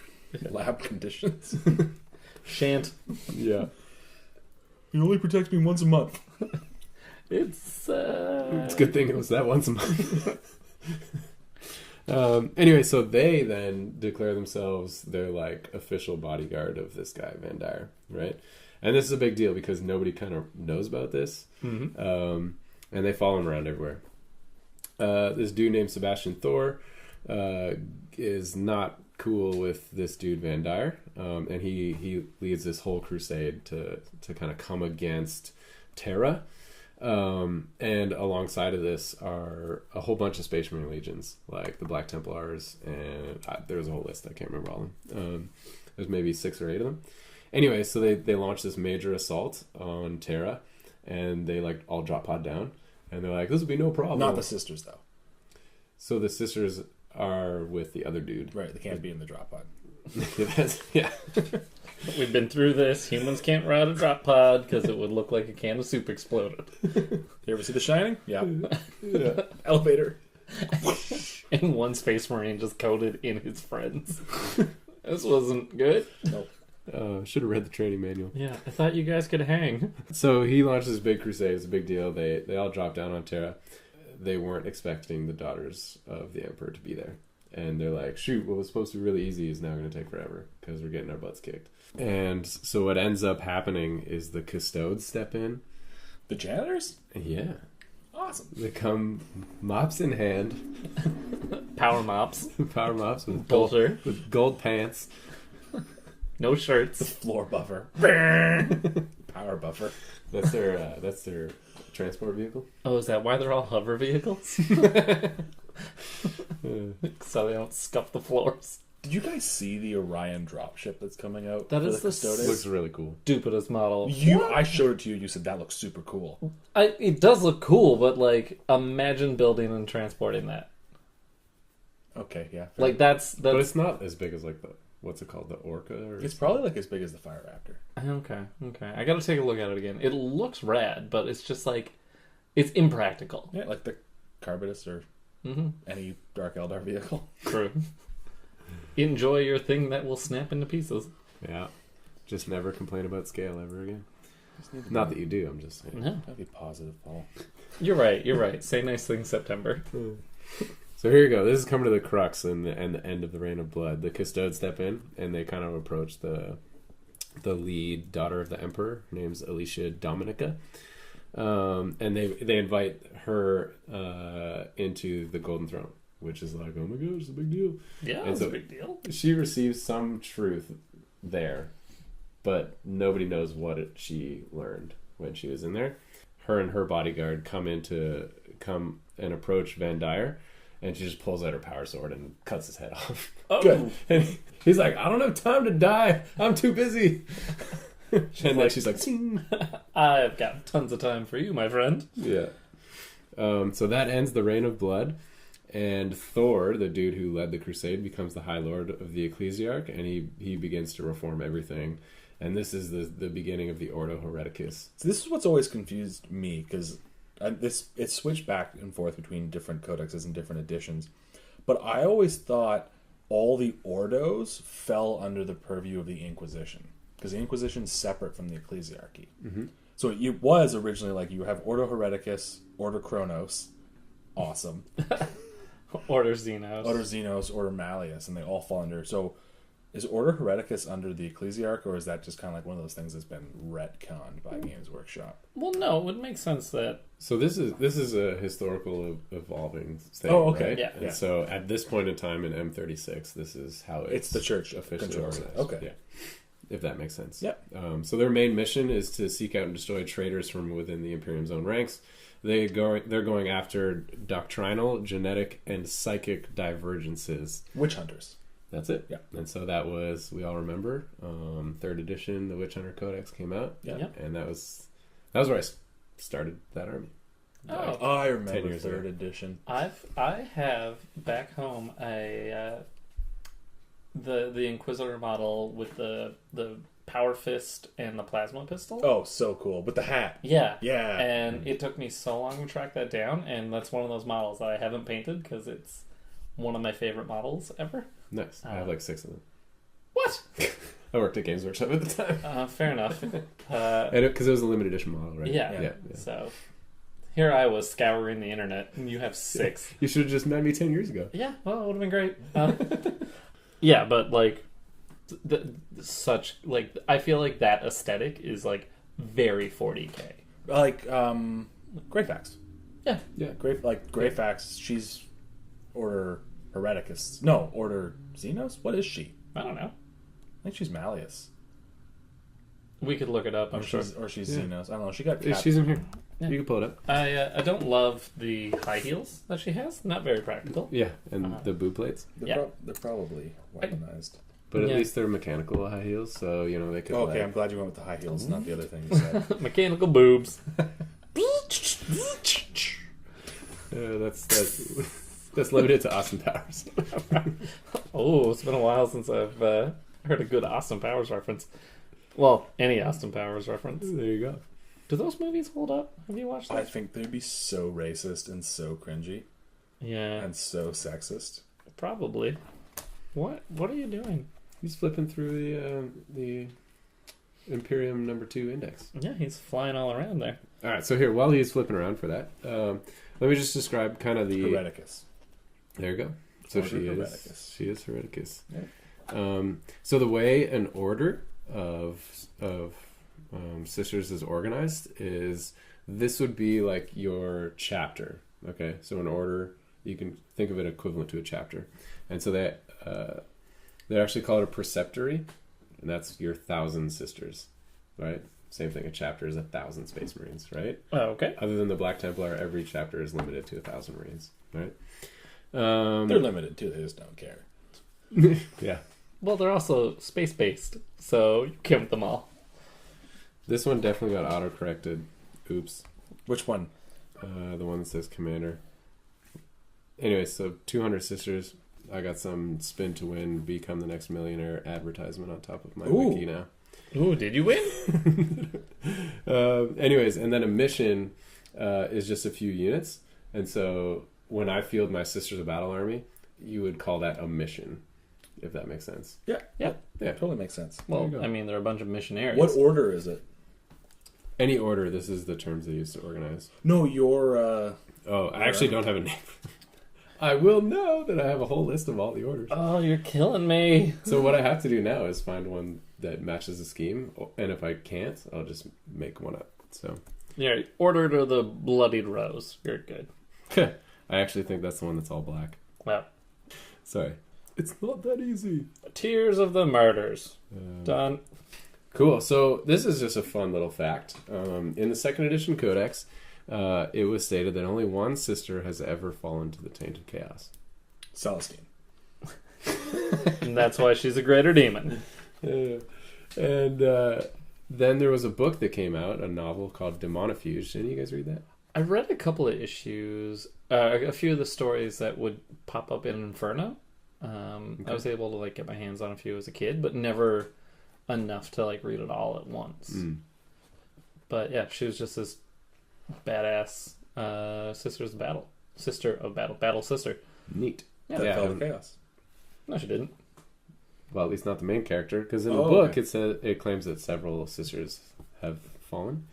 lab conditions. Shan't. Yeah, He only protects me once a month. It's it's a good thing it was that once a month. Anyway, so they then declare themselves their like official bodyguard of this guy Van Dyer, right? And this is a big deal because nobody kind of knows about this, and they follow him around everywhere. This dude named Sebastian Thor is not cool with this dude Van Dyer, and he leads this whole crusade to kind of come against Terra. And alongside of this are a whole bunch of Space Marine legions, like the Black Templars, and there's a whole list. I can't remember all of them. There's maybe 6 or 8 of them. Anyway, so they launch this major assault on Terra, and they like all drop pod down, and they're like, "This will be no problem." Not the sisters, though. So the sisters are with the other dude. Right, they can't be in the drop pod. Yeah. We've been through this. Humans can't ride a drop pod because it would look like a can of soup exploded. You ever see The Shining? Yeah. Yeah. Elevator. And one Space Marine just coded in his friends. This wasn't good. Nope. Should have read the training manual. Yeah, I thought you guys could hang. So he launches this big crusade. It's a big deal. They all drop down on Terra. They weren't expecting the daughters of the Emperor to be there. And they're like, shoot, what was supposed to be really easy is now going to take forever because we're getting our butts kicked. And so what ends up happening is the custodes step in. The janitors? Yeah. Awesome. They come mops in hand. Power mops. Power mops with Bullshit. with gold pants. No shirts. Floor buffer. Power buffer. That's their transport vehicle. Oh, is that why they're all hover vehicles? So they don't scuff the floors. Did you guys see the Orion Dropship that's coming out? That for is the Custodes? Looks really cool. Stupidest model. I showed it to you. You said that looks super cool. It does look cool, but like, imagine building and transporting that. Okay, yeah. Like that's. But it's not as big as like the what's it called, the Orca? Or It's probably like as big as the Fire Raptor. Okay. I gotta take a look at it again. It looks rad, but it's just like, it's impractical. Yeah, like the Carbitus or any Dark Eldar vehicle. True. Enjoy your thing that will snap into pieces. Yeah. Just never complain about scale ever again. Not that you do, I'm just saying. No. Gotta be positive, Paul. You're right. Say nice things, September. So here you go. This is coming to the crux and the end of the Reign of Blood. The Custodes step in and they kind of approach the lead daughter of the Emperor. Her name's Alicia Dominica. And they invite her into the Golden Throne, which is like, oh my gosh, it's a big deal. Yeah, And it's so a big deal. She receives some truth there, but nobody knows what she learned when she was in there. Her and her bodyguard come and approach Van Dyer, and she just pulls out her power sword and cuts his head off. Oh. Good. And he's like, I don't have time to die. I'm too busy. And then she's like, Ting. I've got tons of time for you, my friend. Yeah. So that ends the Reign of Blood. And Thor, the dude who led the crusade, becomes the High Lord of the Ecclesiarch, and he begins to reform everything. And this is the beginning of the Ordo Hereticus. So this is what's always confused me, because it switched back and forth between different codexes and different editions. But I always thought all the Ordos fell under the purview of the Inquisition, because the Inquisition's separate from the Ecclesiarchy. Mm-hmm. So it was originally like you have Ordo Hereticus, Order Chronos, awesome. Order Xenos. Order Xenos, Order Malleus, and they all fall under. So is Order Hereticus under the Ecclesiarch, or is that just kind of like one of those things that's been retconned by Games Workshop? Well, no, it would make sense that... So this is a historical evolving thing, okay. right? Yeah. And so at this point in time in M36, this is how It's the church officially controls it. organized. Okay. Yeah. If that makes sense. Yeah. So their main mission is to seek out and destroy traitors from within the Imperium's own ranks. They're going after doctrinal, genetic, and psychic divergences. Witch hunters. That's it. Yeah. And so that was, we all remember, 3rd edition, the Witch Hunter Codex came out. Yeah. Yep. And that was where I started that army. Oh. I remember 10 years 3rd ago. edition. I have back home the Inquisitor model with the power fist and the plasma pistol. Oh, so cool. With the hat. Yeah. Yeah. And it took me so long to track that down, and that's one of those models that I haven't painted because it's one of my favorite models ever. Nice. I have like 6 of them. What? I worked at Games Workshop at the time. Fair enough. Because it was a limited edition model, right? Yeah. Yeah. So here I was scouring the internet, and you have 6. You should have just met me 10 years ago. Yeah, well, it would have been great. Yeah, but like, I feel like that aesthetic is like very 40K. Like, Greyfax. Yeah. Yeah. Greyfax, she's Order Hereticus. No, Order Xenos? What is she? I don't know. I think she's Malleus. We could look it up. I'm sure. She's Yeah. Xenos. I don't know. She got She's in here. Yeah. You can pull it up. I don't love the high heels that she has. Not very practical. Yeah, and the boot plates. They're probably weaponized. But at Yeah. least they're mechanical high heels, so they could. Okay, I'm glad you went with the high heels, not the other thing you said. Mechanical boobs. That's limited to Austin Powers. Oh, it's been a while since I've heard a good Austin Powers reference. Well, any Austin Powers reference. There you go. Do those movies hold up? Have you watched them? I think they'd be so racist and so cringy Yeah, and so sexist. probably. What are you doing? He's flipping through the Imperium #2 index. Yeah, he's flying all around there. All right, so here, while he's flipping around for that, let me just describe kind of the... Hereticus. There you go. So Order she is. Hereticus. She is Hereticus. Yeah. So the way an order of sisters is organized is this would be like your chapter. Okay, so an order, you can think of it equivalent to a chapter, and so they actually call it a preceptory, and that's your 1,000 sisters, right? Same thing. A chapter is 1,000 Space Marines, right? Oh, okay. Other than the Black Templar, every chapter is limited to 1,000 Marines, right? They're limited too. They just don't care. Yeah. Well, they're also space-based, so you count them all. This one definitely got auto-corrected. Oops. Which one? The one that says Commander. Anyway, so 200 sisters. I got some spin to win, become the next millionaire advertisement on top of my wiki now. Ooh, did you win? Anyways, and then a mission is just a few units. And so when I field my Sisters of Battle army, you would call that a mission, if that makes sense. Yeah. Yeah. Yeah. Totally makes sense. Well, go. I mean, they're a bunch of missionaries. What order is it? Any order, this is the terms they use to organize. No, your... Oh, I actually don't have a name. I will know that I have a whole list of all the orders. Oh, you're killing me. So what I have to do now is find one that matches the scheme, and if I can't, I'll just make one up. So Yeah, order to the Bloodied Rows. You're good. I actually think that's the one that's all black. Well, Sorry. It's not that easy. Tears of the Murders. Done. Cool. So this is just a fun little fact. In the 2nd edition codex, it was stated that only one sister has ever fallen to the tainted chaos. Celestine. And that's why she's a greater demon. And then there was a book that came out, a novel called Demonifuge. Didn't you guys read that? I read a couple of issues, a few of the stories that would pop up in Inferno. I was able to like get my hands on a few as a kid, but never enough to like read it all at once. But yeah, she was just this badass sister of battle, battle sister. Neat. Yeah, That fell to chaos. No, she didn't. Well, at least not the main character, because in the Oh, book okay. it claims that several sisters have fallen.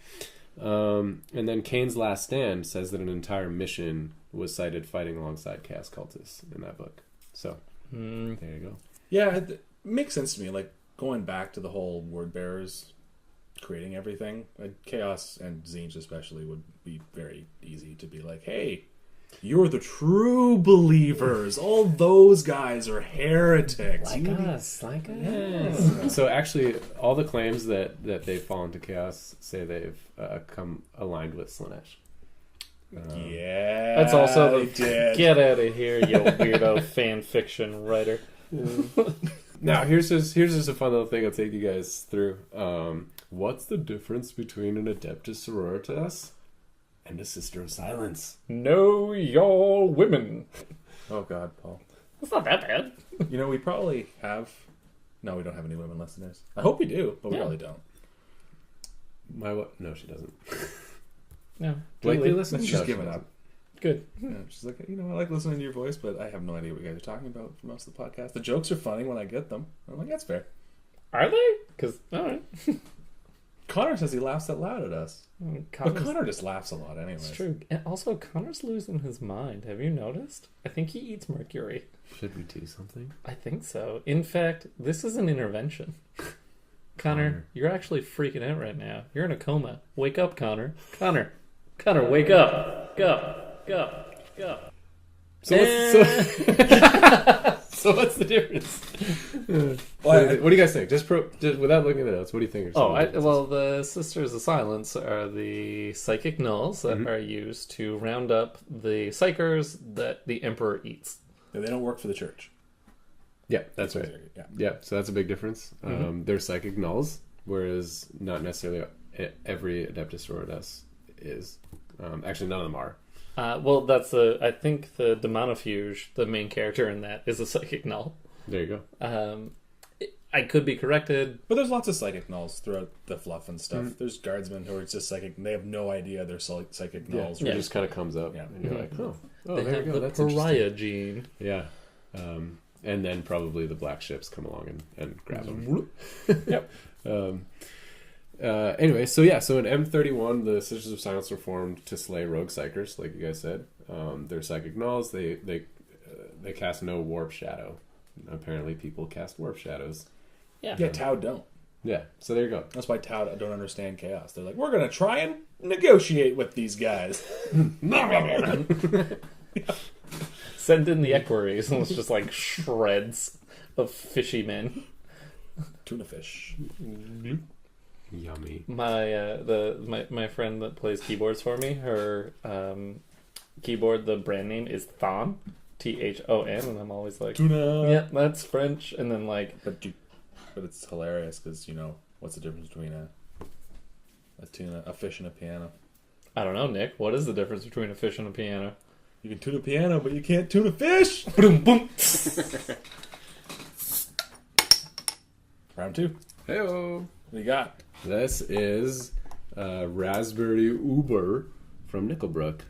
And then Kane's Last Stand says that an entire mission was cited fighting alongside Chaos Cultists in that book. So, there you go. Yeah, it makes sense to me. Like, going back to the whole word bearers creating everything, Chaos and Tzeentch especially would be very easy to be like, hey, you're the true believers. All those guys are heretics. Like us. Yeah. So actually, all the claims that they've fallen to Chaos say they've come aligned with Slaanesh. Yeah. That's also the get out of here, you weirdo fan fiction writer. Now, here's just a fun little thing I'll take you guys through. What's the difference between an Adeptus Sororitas and a Sister of Silence? Know your women. Oh, God, Paul. It's not that bad. You know, we probably have... No, we don't have any women listeners. I hope we do, but we probably don't. My what? No, she doesn't. No. Blake, they listen? She's giving up. Good. Yeah, she's like, I like listening to your voice, but I have no idea what you guys are talking about for most of the podcast. The jokes are funny when I get them. I'm like, that's fair. Are they? Because, alright. Connor says he laughs out loud at us. But Connor just laughs a lot anyways. It's true. And also, Connor's losing his mind. Have you noticed? I think he eats mercury. Should we do something? I think so. In fact, this is an intervention. Connor, you're actually freaking out right now. You're in a coma. Wake up, Connor. Connor, wake up. Go. So what's the difference? Well, what do you guys think? Just without looking at the notes, what do you think? The Sisters of Silence are the psychic nulls that are used to round up the psychers that the Emperor eats. They don't work for the church. Yeah, that's right. Yeah, so that's a big difference. They're psychic nulls, whereas not necessarily every Adeptus Sororitas is. Actually, none of them are. I think the Demonofuge, the main character in that, is a psychic null. There you go. I could be corrected. But there's lots of psychic nulls throughout the fluff and stuff. There's guardsmen who are just psychic, and they have no idea they're psychic nulls. It just kind of comes up. Yeah. And you're like, oh they there have you go. the That's pariah gene. Yeah. And then probably the black ships come along and grab them. Yep. Anyway, so in M31, the Sisters of Silence were formed to slay rogue psychers, like you guys said. They're psychic nulls. They cast no warp shadow. Apparently, people cast warp shadows. Yeah, Tau don't. Yeah, so there you go. That's why Tau don't understand chaos. They're like, we're going to try and negotiate with these guys. Send in the equerries, and it's just like shreds of fishy men. Tuna fish. Yummy. My friend that plays keyboards for me, her keyboard, the brand name is Thon, Thon, and I'm always like, tuna. Yeah, that's French. And then like, but it's hilarious because what's the difference between a fish and a piano? I don't know, Nick. What is the difference between a fish and a piano? You can tune a piano, but you can't tune a fish. Boom, boom. Round 2. Hey-o. What do you got? This is Raspberry Uber from Nikka Brooke.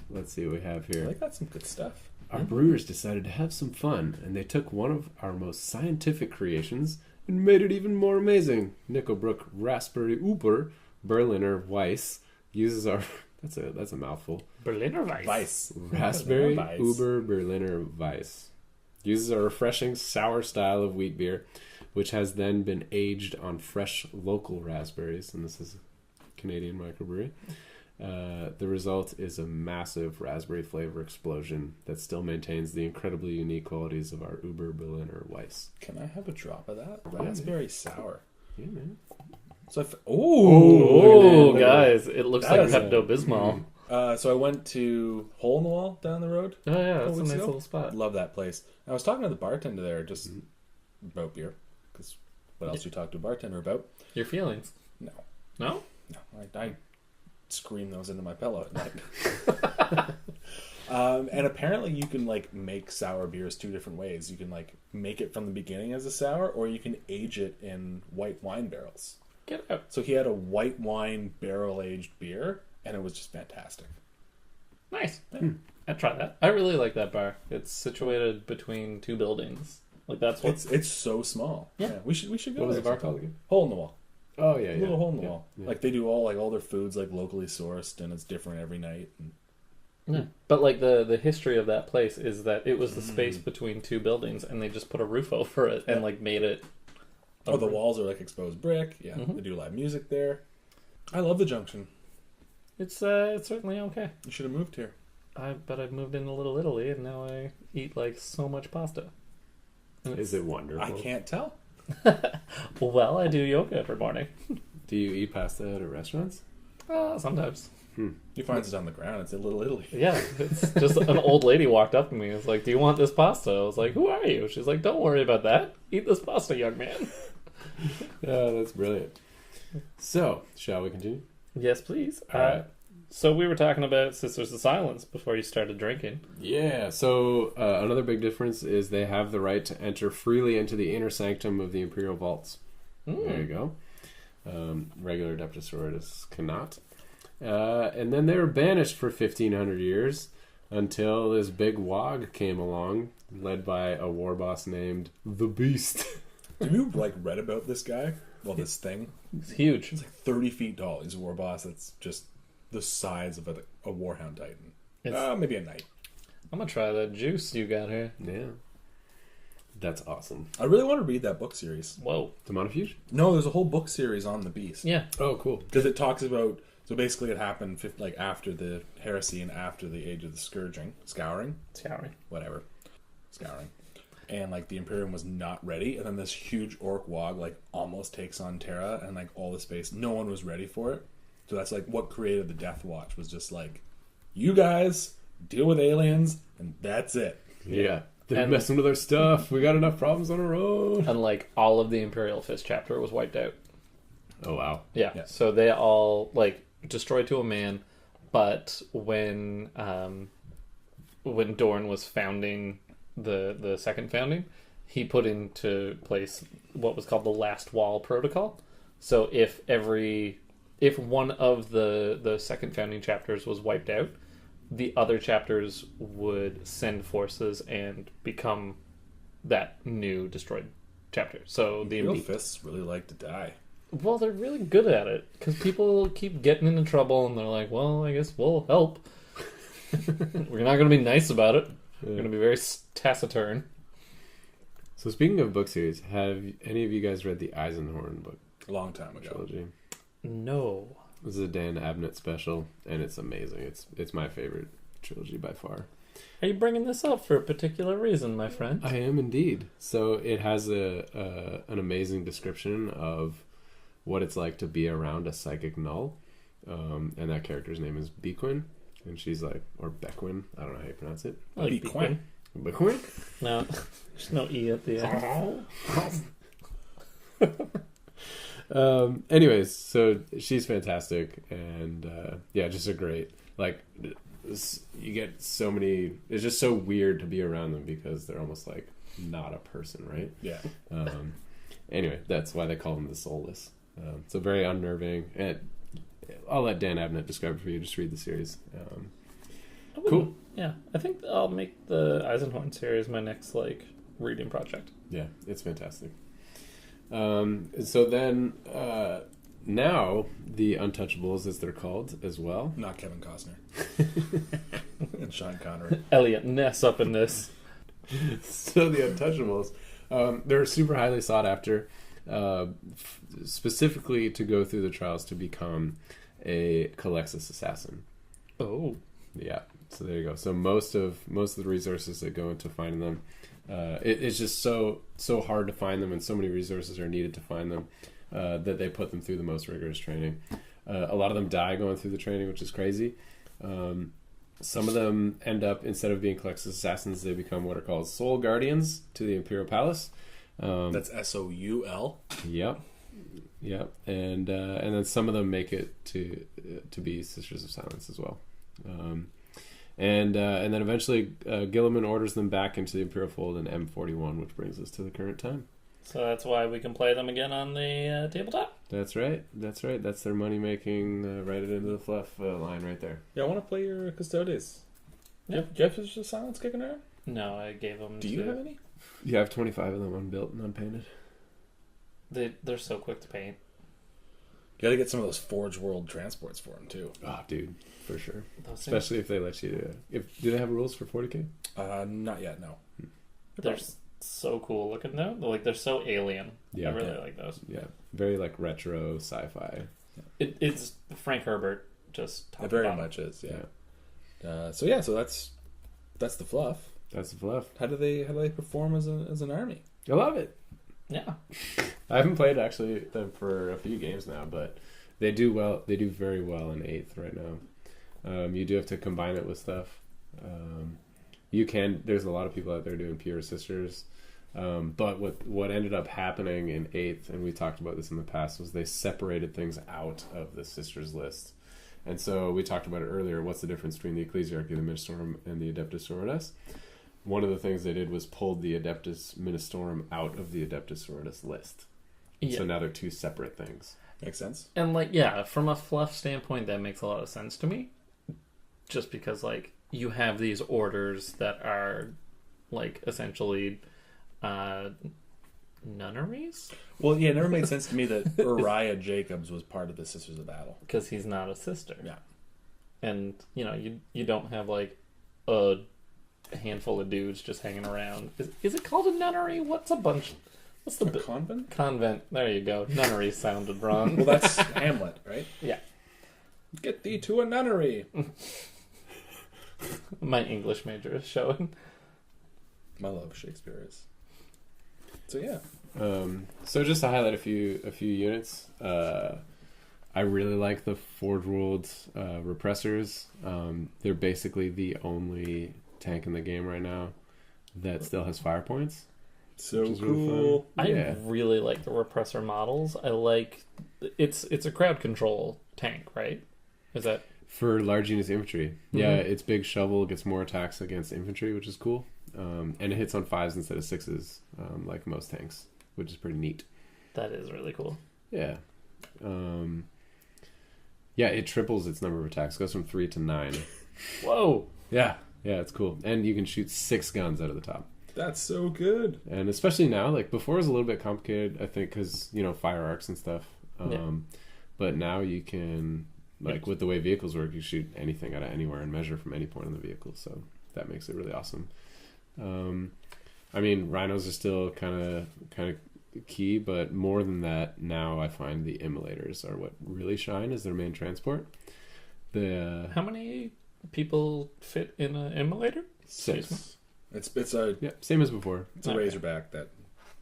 Let's see what we have here. I got some good stuff. Our brewers decided to have some fun, and they took one of our most scientific creations and made it even more amazing. Nikka Brooke Raspberry Uber Berliner Weiss uses our... That's a mouthful. Berliner Weiss. Raspberry Weiss. Uber Berliner Weiss. Uses a refreshing sour style of wheat beer, which has then been aged on fresh local raspberries, and this is a Canadian microbrewery. The result is a massive raspberry flavor explosion that still maintains the incredibly unique qualities of our Uber Berliner Weiss. Can I have a drop of that? Raspberry sour. Yeah, man. So guys, it looks like Pepto-Bismol. So I went to Hole in the Wall down the road. Oh yeah, that's a weeks nice ago. little spot. Love that place. I was talking to the bartender there just about beer, because what else do you talk to a bartender about? Your feelings? No. No? I scream those into my pillow at night. And apparently you can make sour beers 2 different ways. You can make it from the beginning as a sour, or you can age it in white wine barrels. Get out. So he had a white wine barrel aged beer, and it was just fantastic. Nice. I'd try that. I really like that bar. It's situated between 2 buildings. That's what It's so small. Yeah. We should go. What was the there bar called again? Hole in the Wall. Oh yeah, A yeah. little hole in the Yeah, wall. yeah. Like they do all their foods like locally sourced, and it's different every night. And Yeah. But like the history of that place is that it was the space between two buildings, and they just put a roof over it and like made it. the walls are like exposed brick. Yeah, they do live music there. I love the Junction. It's certainly okay. You should have moved here. But I've moved into Little Italy, and now I eat like so much pasta. And Is it wonderful? I can't tell. Well, I do yoga every morning. Do you eat pasta at restaurants? Sometimes. You find it on the ground. It's in Little Italy. Yeah, it's just an old lady walked up to me and was like, "Do you want this pasta?" I was like, "Who are you?" She's like, "Don't worry about that. Eat this pasta, young man." Oh, that's brilliant. So, shall we continue? Yes, please. All right. So we were talking about Sisters of Silence before you started drinking. Yeah, so another big difference is they have the right to enter freely into the inner sanctum of the Imperial Vaults. There you go. Regular Adeptus Sororitas cannot. And then they were banished for 1,500 years until this big wog came along, led by a war boss named the Beast. Have you like read about this guy? Well, this thing. It's huge. He's like 30 feet tall. He's a war boss that's just the size of a Warhound Titan. Maybe a knight. I'm gonna try the juice you got here. Yeah. That's awesome. I really want to read that book series. Whoa. The Monofuge? No, there's a whole book series on the Beast. Yeah. Oh, cool. Because it talks about... So basically it happened like after the heresy and after the Age of the Scouring. Whatever. Scouring. And like the Imperium was not ready, and then this huge orc wog like almost takes on Terra and like all the space. No one was ready for it. So that's like what created the Death Watch, was just like, you guys deal with aliens and that's it. Yeah. They're messing with our stuff. We got enough problems on our own. And like all of the Imperial Fist chapter was wiped out. Oh, wow. Yeah. So they all like destroyed to a man, but when Dorn was founding the second founding, he put into place what was called the Last Wall Protocol. So if one of the second founding chapters was wiped out, the other chapters would send forces and become that new destroyed chapter. So the Imperial Fists really like to die. Well, they're really good at it because people keep getting into trouble and they're like, well, I guess we'll help. We're not going to be nice about it. We're going to be very taciturn. So speaking of book series, have any of you guys read the Eisenhorn book? A long time ago. Trilogy? No. This is a Dan Abnett special, and it's amazing. It's my favorite trilogy by far. Are you bringing this up for a particular reason, my friend? I am indeed. So it has an amazing description of what it's like to be around a psychic null, and that character's name is Bequin, and she's like, or Bequin, I don't know how you pronounce it. I like Bequin. Bequin? No, there's no E at the end. Anyways, so she's fantastic, and yeah, just a great, like, you get so many, it's just so weird to be around them because they're almost like not a person, right? Yeah. Anyway, that's why they call them the Soulless. So very unnerving, and I'll let Dan Abnett describe it for you. Just read the series. Cool. Yeah, I think I'll make the Eisenhorn series my next like reading project. Yeah, it's fantastic. So then, now the Untouchables, as they're called, as well. Not Kevin Costner. And Sean Connery. Elliot Ness up in this. So the Untouchables, they're super highly sought after, specifically to go through the trials to become a Calexis assassin. Oh, yeah. So there you go. So most of the resources that go into finding them, it's just so hard to find them, and so many resources are needed to find them that they put them through the most rigorous training. A lot of them die going through the training, which is crazy. Some of them end up, instead of being Calexis assassins, they become what are called Soul Guardians to the Imperial Palace. That's SOUL. Yep. And then some of them make it to be Sisters of Silence as well. And then eventually Gilliman orders them back into the Imperial fold in M41, which brings us to the current time. so that's why we can play them again on the tabletop. That's right. That's their money-making, write it into the fluff line right there. Yeah, I want to play your Custodes. Yeah. Do you have Sisters of Silence kicking around? No, I gave them. Do you have any? You have 25 of them unbuilt and unpainted. They're so quick to paint. Gotta get some of those Forge World transports for him too. Ah, dude, for sure. Those Especially if they let you. Do they have rules for 40k? Not yet, no. They're so cool looking though. Like they're so alien. Yeah, I really like those. Yeah, very like retro sci-fi. It's Frank Herbert. Just top It very bottom. much is, yeah. So that's the fluff. That's the fluff. How do they perform as an army? I love it. Yeah. I haven't played actually them for a few games now, but they do well. They do very well in 8th right now. You do have to combine it with stuff. You can. There's a lot of people out there doing pure sisters, but what ended up happening in 8th, and we talked about this in the past, was they separated things out of the sisters list. And so we talked about it earlier. What's the difference between the Ecclesiarchy, the Ministorum, and the Adeptus Sororitas? One of the things they did was pulled the Adeptus Ministorum out of the Adeptus Sororitas list. Yeah. So now they're two separate things. Makes sense. And like, yeah, from a fluff standpoint, that makes a lot of sense to me. Just because, like, you have these orders that are, like, essentially nunneries? Well, yeah, it never made sense to me that Uriah Jacobs was part of the Sisters of Battle. Because he's not a sister. Yeah. And, you know, you don't have, like, a handful of dudes just hanging around. Is it called a nunnery? What's the convent? Convent. There you go. Nunnery sounded wrong. Well, that's Hamlet, right? Yeah. Get thee to a nunnery. My English major is showing. My love of Shakespeare is. So yeah. So just to highlight a few units, I really like the Forge World Repressors. They're basically the only tank in the game right now that still has fire points. So really cool. I really like the repressor models. I like it's a crowd control tank, right? Is that for large units of infantry? Yeah, its big shovel gets more attacks against infantry, which is cool, and it hits on 5s instead of 6s, like most tanks, which is pretty neat. That is really cool. Yeah, yeah, it triples its number of attacks, goes from 3 to 9. Whoa! Yeah, it's cool, and you can shoot 6 guns out of the top. That's so good. And especially now, like before, it was a little bit complicated, I think, because fire arcs and stuff. But now you can, like with the way vehicles work, you shoot anything out of anywhere and measure from any point on the vehicle. So that makes it really awesome. I mean, rhinos are still kind of key, but more than that, now I find the immolators are what really shine as their main transport. How many people fit in an immolator? 6. It's a same as before. It's a Razorback that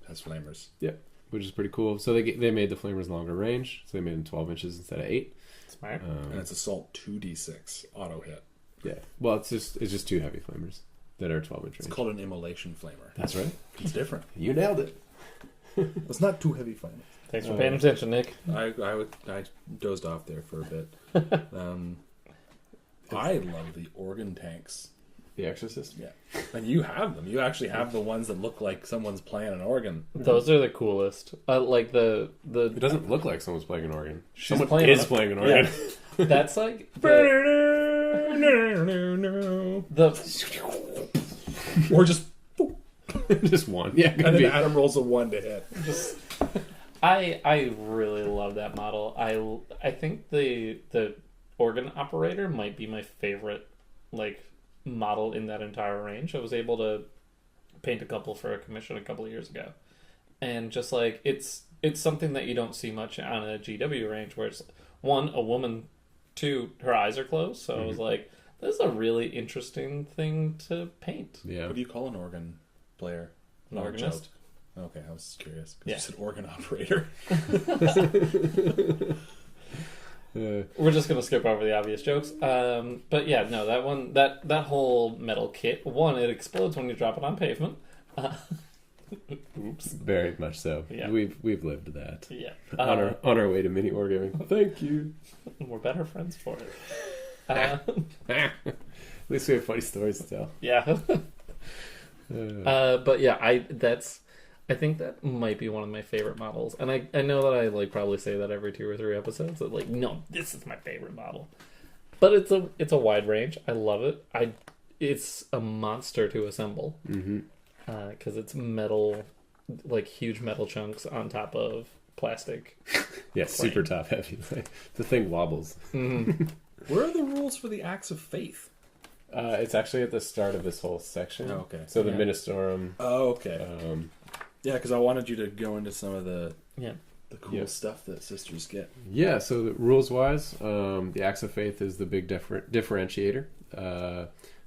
has flamers. Yeah, which is pretty cool. So they made the flamers longer range, so they made them 12 inches instead of 8. Smart. And it's assault 2d6 auto hit. Yeah, well, it's just 2 heavy flamers that are 12 inch range. It's called an immolation flamer. That's right. It's different. You nailed it. It's not 2 heavy flamers. Thanks for paying attention, Nick. I dozed off there for a bit. I love the organ tanks. The Exorcist? Yeah. And you have them. You actually have the ones that look like someone's playing an organ. Those are the coolest. Like the. It doesn't look like someone's playing an organ. Someone playing is playing an organ. Yeah. That's like or just just one. Yeah, and then Adam rolls a 1 to hit. Just I really love that model. I think the organ operator might be my favorite model in that entire range. I was able to paint a couple for a commission a couple of years ago, and just it's something that you don't see much on a GW range, where it's 1, a woman, 2, her eyes are closed. So I was like, this is a really interesting thing to paint. Yeah. What do you call an organ player? An organist. Okay, I was curious. Yeah. You said organ operator. We're just gonna skip over the obvious jokes. But yeah, no, that one, that whole metal kit. 1, it explodes when you drop it on pavement. Oops. Very much so. Yeah. We've lived that. Yeah. On our way to mini wargaming. Thank you. We're better friends for it. At least we have funny stories to tell. Yeah. But yeah, I think that might be one of my favorite models, and I know that I probably say that every 2 or 3 episodes. That no, this is my favorite model. But it's a wide range. I love it. It's a monster to assemble because it's metal, huge metal chunks on top of plastic. Yeah, super top heavy. Like, the thing wobbles. Mm-hmm. Where are the rules for the Acts of Faith? It's actually at the start of this whole section. Oh, okay. So the Ministorum. Oh, okay. Yeah, because I wanted you to go into some of the cool Yeah. stuff that sisters get. Yeah, so the rules-wise, the Acts of Faith is the big differentiator.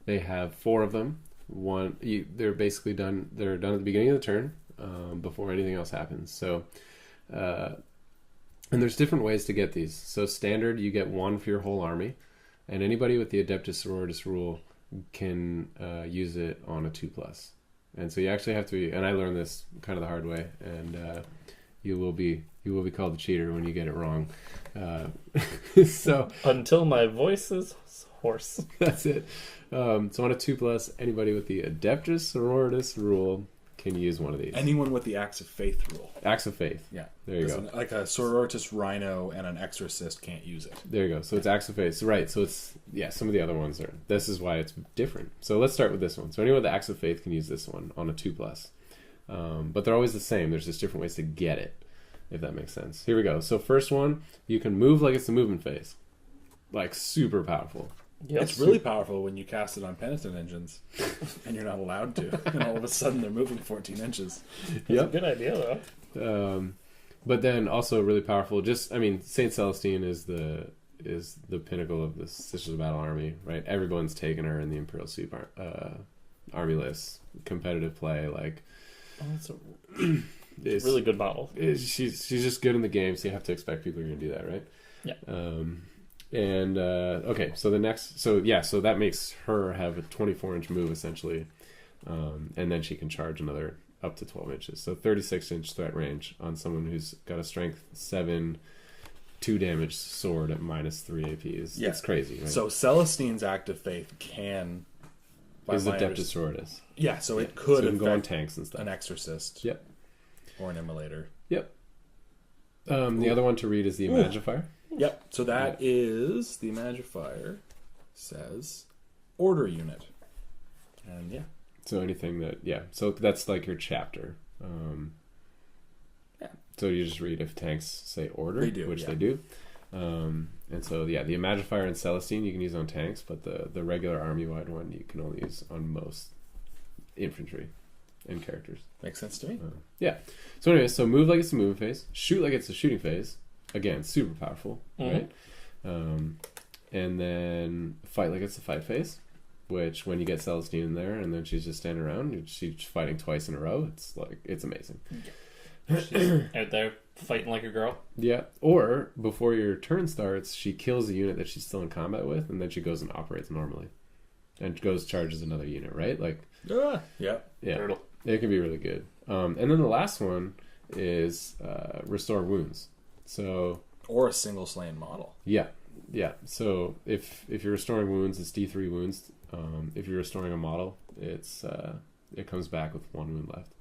They have 4 of them. They're basically done. They're done at the beginning of the turn, before anything else happens. So, and there's different ways to get these. So standard, you get 1 for your whole army, and anybody with the Adeptus Sororitas rule can use it on a 2+. And so you actually have to be. And I learned this kind of the hard way. And you will be called a cheater when you get it wrong. So Until my voice is hoarse. that's it. So on a 2+, anybody with the Adeptus Sororitas rule can use one of these. Anyone with the Acts of Faith rule. Acts of Faith. Yeah. There you go. Like a Sororitas Rhino and an Exorcist can't use it. There you go. So it's Acts of Faith. So, right. So it's, some of the other ones are. This is why it's different. So let's start with this one. So anyone with the Acts of Faith can use this one on a 2+. But they're always the same. There's just different ways to get it, if that makes sense. Here we go. So first one, you can move like it's the movement phase. Like super powerful. Yep. It's really powerful when you cast it on penitent engines and you're not allowed to. And all of a sudden they're moving 14 inches. That's a good idea, though. But then also really powerful. Saint Celestine is the pinnacle of the Sisters of Battle army, right? Everyone's taken her in the Imperial Soup army list. Competitive play, like. Oh, that's a really good model. She's just good in the game, so you have to expect people are going to do that, right? Yeah. Okay, so the next, so that makes her have a 24-inch move essentially, and then she can charge another up to 12 inches. So 36-inch threat range on someone who's got a strength 7, 2 damage sword at -3 AP it's crazy. Right? So Celestine's Act of Faith can. Is Adeptus Sororitas. Yeah, so it could go on tanks and stuff. An Exorcist. Yep. Or an Immolator. Yep. The other one to read is the Imagifier. Yep. So that is the Imagifier says order unit. And So anything that so that's like your chapter. So you just read if tanks say order, they do. And so the Imagifier and Celestine you can use on tanks, but the regular army wide one you can only use on most infantry and characters. Makes sense to me. So anyway, so move like it's a moving phase, shoot like it's a shooting phase. Again, super powerful, right? And then fight like it's a fight phase, which when you get Celestine in there and then she's just standing around, she's fighting twice in a row. It's amazing. She's out there fighting like a girl. Yeah. Or before your turn starts, she kills a unit that she's still in combat with, and then she goes and operates normally, and charges another unit. Right? Like. Yeah. Brutal. It can be really good. And then the last one is restore wounds. So. Or a single slain model. Yeah. So if you're restoring wounds, it's D3 wounds. If you're restoring a model, it comes back with 1 wound left.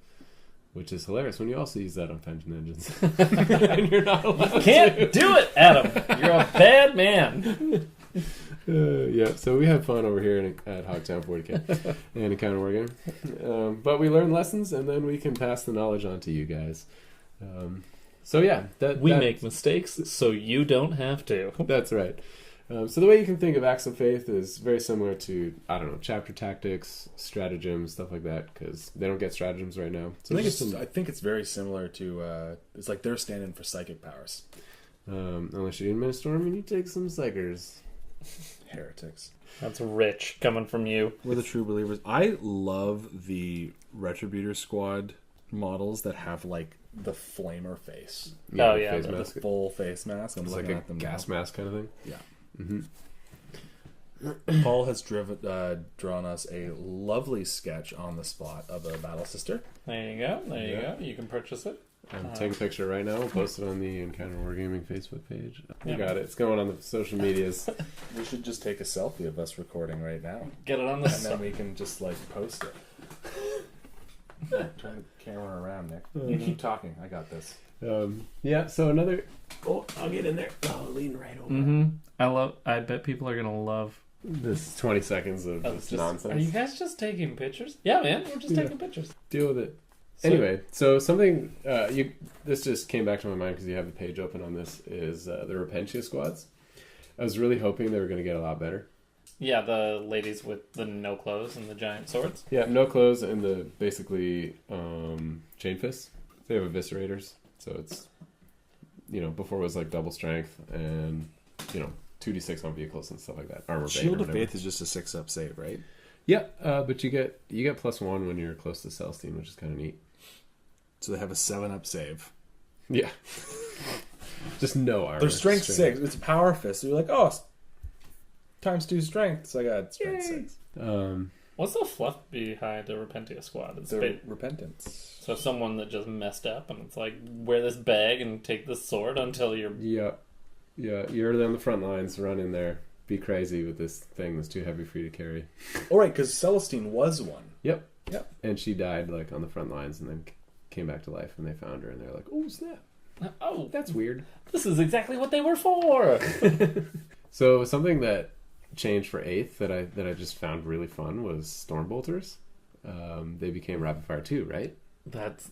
Which is hilarious when you also use that on Pension Engines. And you're not allowed You can't do it, Adam. You're a bad man. So we have fun over here at Hogtown 40K and Encounter Wargaming. But we learn lessons, and then we can pass the knowledge on to you guys. We make mistakes, so you don't have to. That's right. So the way you can think of Acts of Faith is very similar to, chapter tactics, stratagems, stuff like that, because they don't get stratagems right now. So I think it's very similar to, it's like they're standing for psychic powers. Unless you're in Ministorum and you take some psychers. Heretics. That's rich coming from you. We're the true believers. I love the Retributor Squad models that have, like, the flamer face. Face The mask. full face mask. I'm It's looking like at them a gas now. mask kind of thing. Yeah. Mm-hmm. Paul has drawn us a lovely sketch on the spot of a battle sister. There you go. You can purchase it. Take a picture right now. We'll post it on the Encounter Wargaming Facebook page. We Yeah. got it. It's going on the social medias. We should just take a selfie of us recording right now. Get it on the And then we can just, like, post it. Turn the camera around, Nick. You keep talking. I got this. So another... Oh, I'll get in there. I'll lean right over. Mm-hmm. I bet people are gonna love This 20 seconds of just nonsense. Are you guys just taking pictures? Yeah, man. We're just taking pictures. Deal with it. Anyway, so something this just came back to my mind because you have the page open on this is the Repentia squads. I was really hoping they were going to get a lot better. Yeah, the ladies with the no clothes and the giant swords. Yeah, no clothes and the basically chain fists. They have eviscerators, so it's before it was like double strength and 2d6 on vehicles and stuff like that. Armor Shield of Faith is just a 6-up save, right? Yeah, but you get +1 when you're close to Celestine, which is kind of neat. So they have a 7-up save. Yeah. Just no armor. Their strength 6. It's a power fist. So you're like, oh, times 2 strength. So I got strength 6. What's the fluff behind the Repentia squad? It's repentance. So someone that just messed up, and it's like, wear this bag and take this sword until you're... Yeah. You're on the front lines. Run in there. Be crazy with this thing that's too heavy for you to carry. Oh, right, because Celestine was one. Yep. And she died like on the front lines and then came back to life, and they found her, and they're like, oh, snap. Oh, That's weird. This is exactly what they were for. So something that changed for 8th that I just found really fun was Stormbolters. They became Rapid Fire 2, right? That's,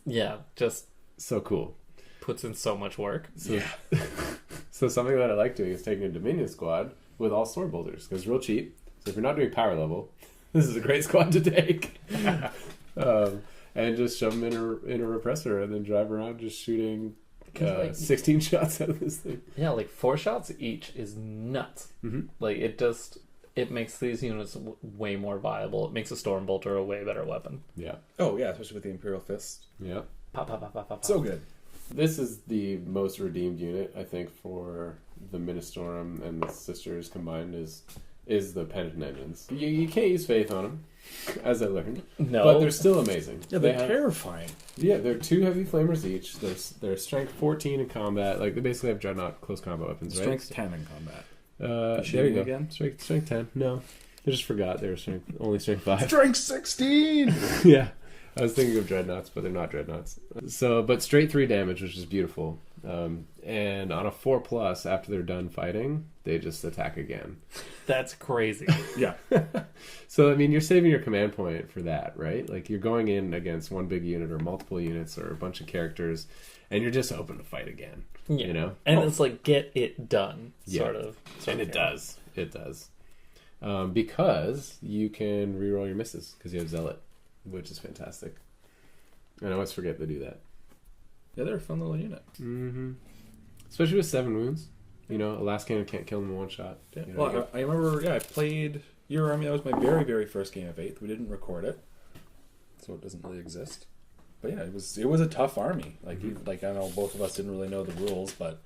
just So cool. puts in so much work. So, so something that I like doing is taking a Dominion squad with all Stormbolters, because it's real cheap. So if you're not doing power level, this is a great squad to take. And just shove them in a repressor and then drive around just shooting 16 shots out of this thing. Yeah, like 4 shots each is nuts. Mm-hmm. Like, it makes these units way more viable. It makes a Stormbolter a way better weapon. Yeah. Oh, yeah, especially with the Imperial Fist. Yeah. Pop, pop, pop, pop, pop. So good. This is the most redeemed unit, I think, for the Ministorum and the Sisters combined is the Penitent Engines. You can't use Faith on them, as I learned. No. But they're still amazing. Yeah, they're terrifying. Yeah, they're 2 heavy flamers each. They're strength 14 in combat. Like, they basically have Dreadnought close combat weapons, right? Strength 10 in combat. There you go. Again? Strength 10. No. I just forgot they were only strength 5. Strength 16! Yeah. I was thinking of Dreadnoughts, but they're not Dreadnoughts. So, but straight 3 damage, which is beautiful. And on a 4+, after they're done fighting, they just attack again. That's crazy. Yeah. So, I mean, you're saving your command point for that, right? Like, you're going in against one big unit or multiple units or a bunch of characters, and you're just hoping to fight again. Yeah. You know? And it's like, get it done, sort of. And it does. It does. Because you can reroll your misses, because you have Zealot, which is fantastic. And I always forget to do that. Yeah, they're a fun little unit. Mm-hmm. Especially with 7 wounds. You know, a last cannon can't kill them in one shot. Yeah. You know, Well, I remember, I played Your Army. That was my very, very first game of 8th. We didn't record it, so it doesn't really exist. But yeah, it was a tough army. Like, I know both of us didn't really know the rules, but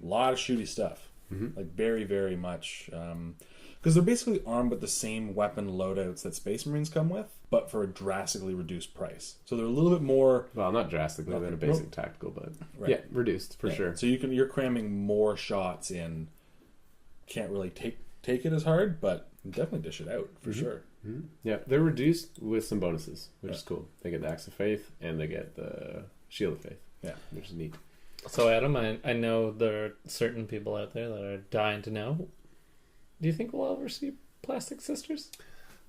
a lot of shooty stuff. Mm-hmm. Like, very, very much. Because they're basically armed with the same weapon loadouts that Space Marines come with, but for a drastically reduced price. So they're a little bit more... Well, not drastically than a basic tactical, but yeah, reduced for sure. So you're cramming more shots in. Can't really take it as hard, but definitely dish it out for sure. Mm-hmm. Yeah, they're reduced with some bonuses, which is cool. They get the Axe of Faith and they get the Shield of Faith. Yeah, which is neat. So, Adam, I know there are certain people out there that are dying to know. Do you think we'll ever see Plastic Sisters?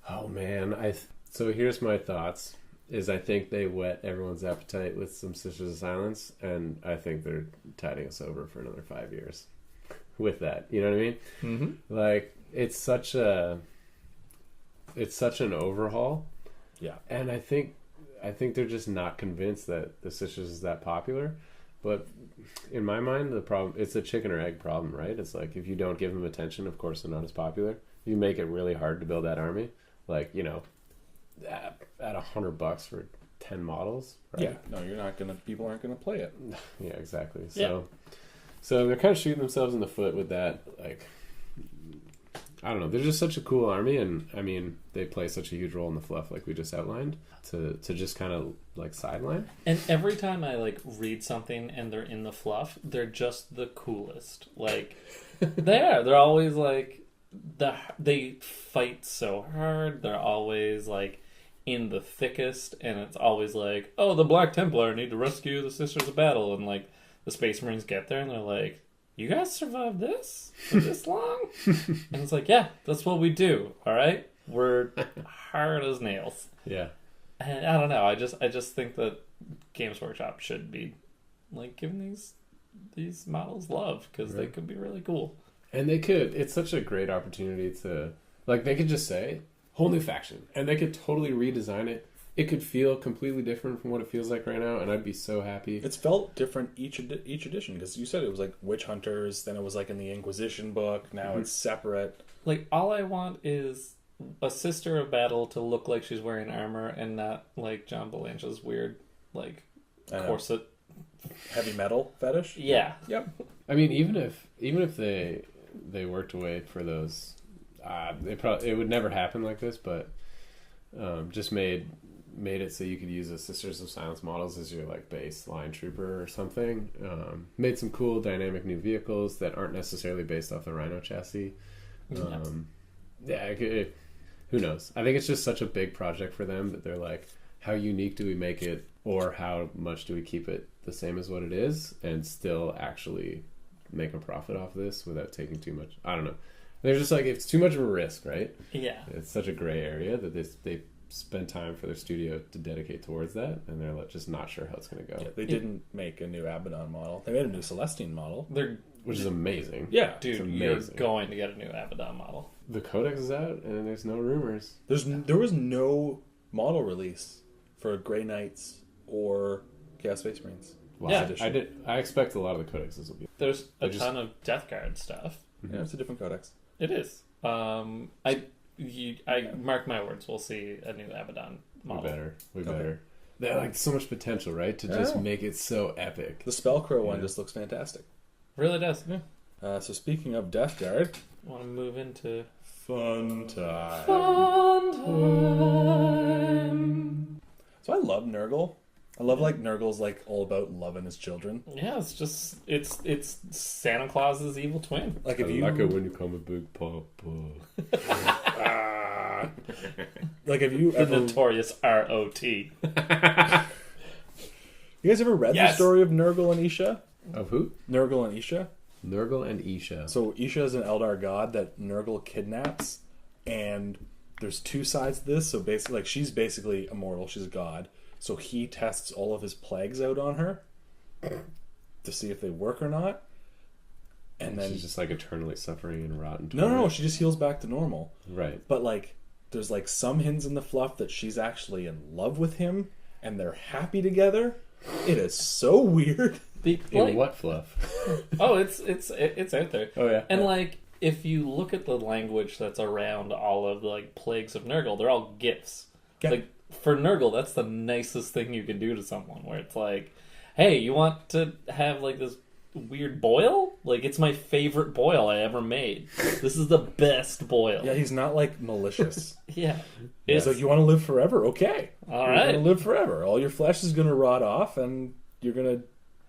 Oh man, so here's my thoughts. I think they whet everyone's appetite with some Sisters of Silence, and I think they're tiding us over for another 5 years with that. You know what I mean? Mm-hmm. Like, it's such an overhaul. Yeah, and I think they're just not convinced that the Sisters is that popular. But in my mind, the problem, it's a chicken or egg problem, right? It's like, if you don't give them attention, of course they're not as popular. You make it really hard to build that army. Like, at $100 for 10 models, right? Yeah, no, people aren't gonna play it. Yeah, exactly. So they're kind of shooting themselves in the foot with that. Like, I don't know. They're just such a cool army, and I mean, they play such a huge role in the fluff, like we just outlined. To just kind of like sideline. And every time I like read something and they're in the fluff, they're just the coolest. Like, they're always like they fight so hard. They're always like in the thickest, and it's always like, oh, the Black Templar need to rescue the Sisters of Battle, and like the Space Marines get there and they're like, you guys survived this for this long? And it's like, yeah, that's what we do. All right, we're hard as nails. Yeah. And I don't know. I just think that Games Workshop should be like giving these models love because they could be really cool. And they could. It's such a great opportunity to, like, they could just say whole new faction, and they could totally redesign it. It could feel completely different from what it feels like right now, and I'd be so happy. It's felt different each edition, because you said it was like Witch Hunters, then it was like in the Inquisition book, now it's separate. Like, all I want is a Sister of Battle to look like she's wearing armor and not like John Belange's weird, like, corset. Heavy metal fetish? Yeah. Yep. I mean, even if they worked away for those, it would never happen like this, but just made it so you could use a Sisters of Silence models as your like base line trooper or something. Made some cool dynamic new vehicles that aren't necessarily based off the Rhino chassis. Who knows? I think it's just such a big project for them that they're like, how unique do we make it, or how much do we keep it the same as what it is and still actually make a profit off this without taking too much? I don't know. They're just like, it's too much of a risk, right? Yeah. It's such a gray area that they spend time for their studio to dedicate towards that, and they're like, just not sure how it's going to go. Yeah, they didn't make a new Abaddon model. They made a new Celestine model. Which is amazing. Yeah. Dude, you're going to get a new Abaddon model. The codex is out, and there's no rumors. There was no model release for Grey Knights or Chaos Space Marines. Wow. Yeah, I expect a lot of the codexes will be. There's a ton of Death Guard stuff. Yeah, it's a different codex. It is. I mark my words. We'll see a new Abaddon model. We better. They have like so much potential, right? To just make it so epic. The Spellcrow one just looks fantastic. Really does. Yeah. So speaking of Death Guard, Want to move into fun time. So I love Nurgle. I love like Nurgle's like all about loving his children. Yeah, it's just it's Santa Claus's evil twin. Like if you like it when you call me Big Papa. Like if you The ever notorious ROT. You guys ever read the story of Nurgle and Isha? Of who? Nurgle and Isha. Nurgle and Isha. So Isha is an Eldar god that Nurgle kidnaps, and there's two sides to this. So basically, like she's basically immortal. She's a god. So he tests all of his plagues out on her to see if they work or not. And then she's just like eternally suffering and rotten. No, she just heals back to normal. Right. But like, there's like some hints in the fluff that she's actually in love with him, and they're happy together. It is so weird. In what fluff? Oh, it's out there. Oh yeah. And like, if you look at the language that's around all of the like plagues of Nurgle, they're all gifts. Yeah. Like for Nurgle, that's the nicest thing you can do to someone. Where it's like, hey, you want to have like this weird boil? Like, it's my favorite boil I ever made. This is the best boil. Yeah, he's not like malicious. Yeah. He's like, you want to live forever? Okay. All You're right. going to live forever. All your flesh is going to rot off, and you're going to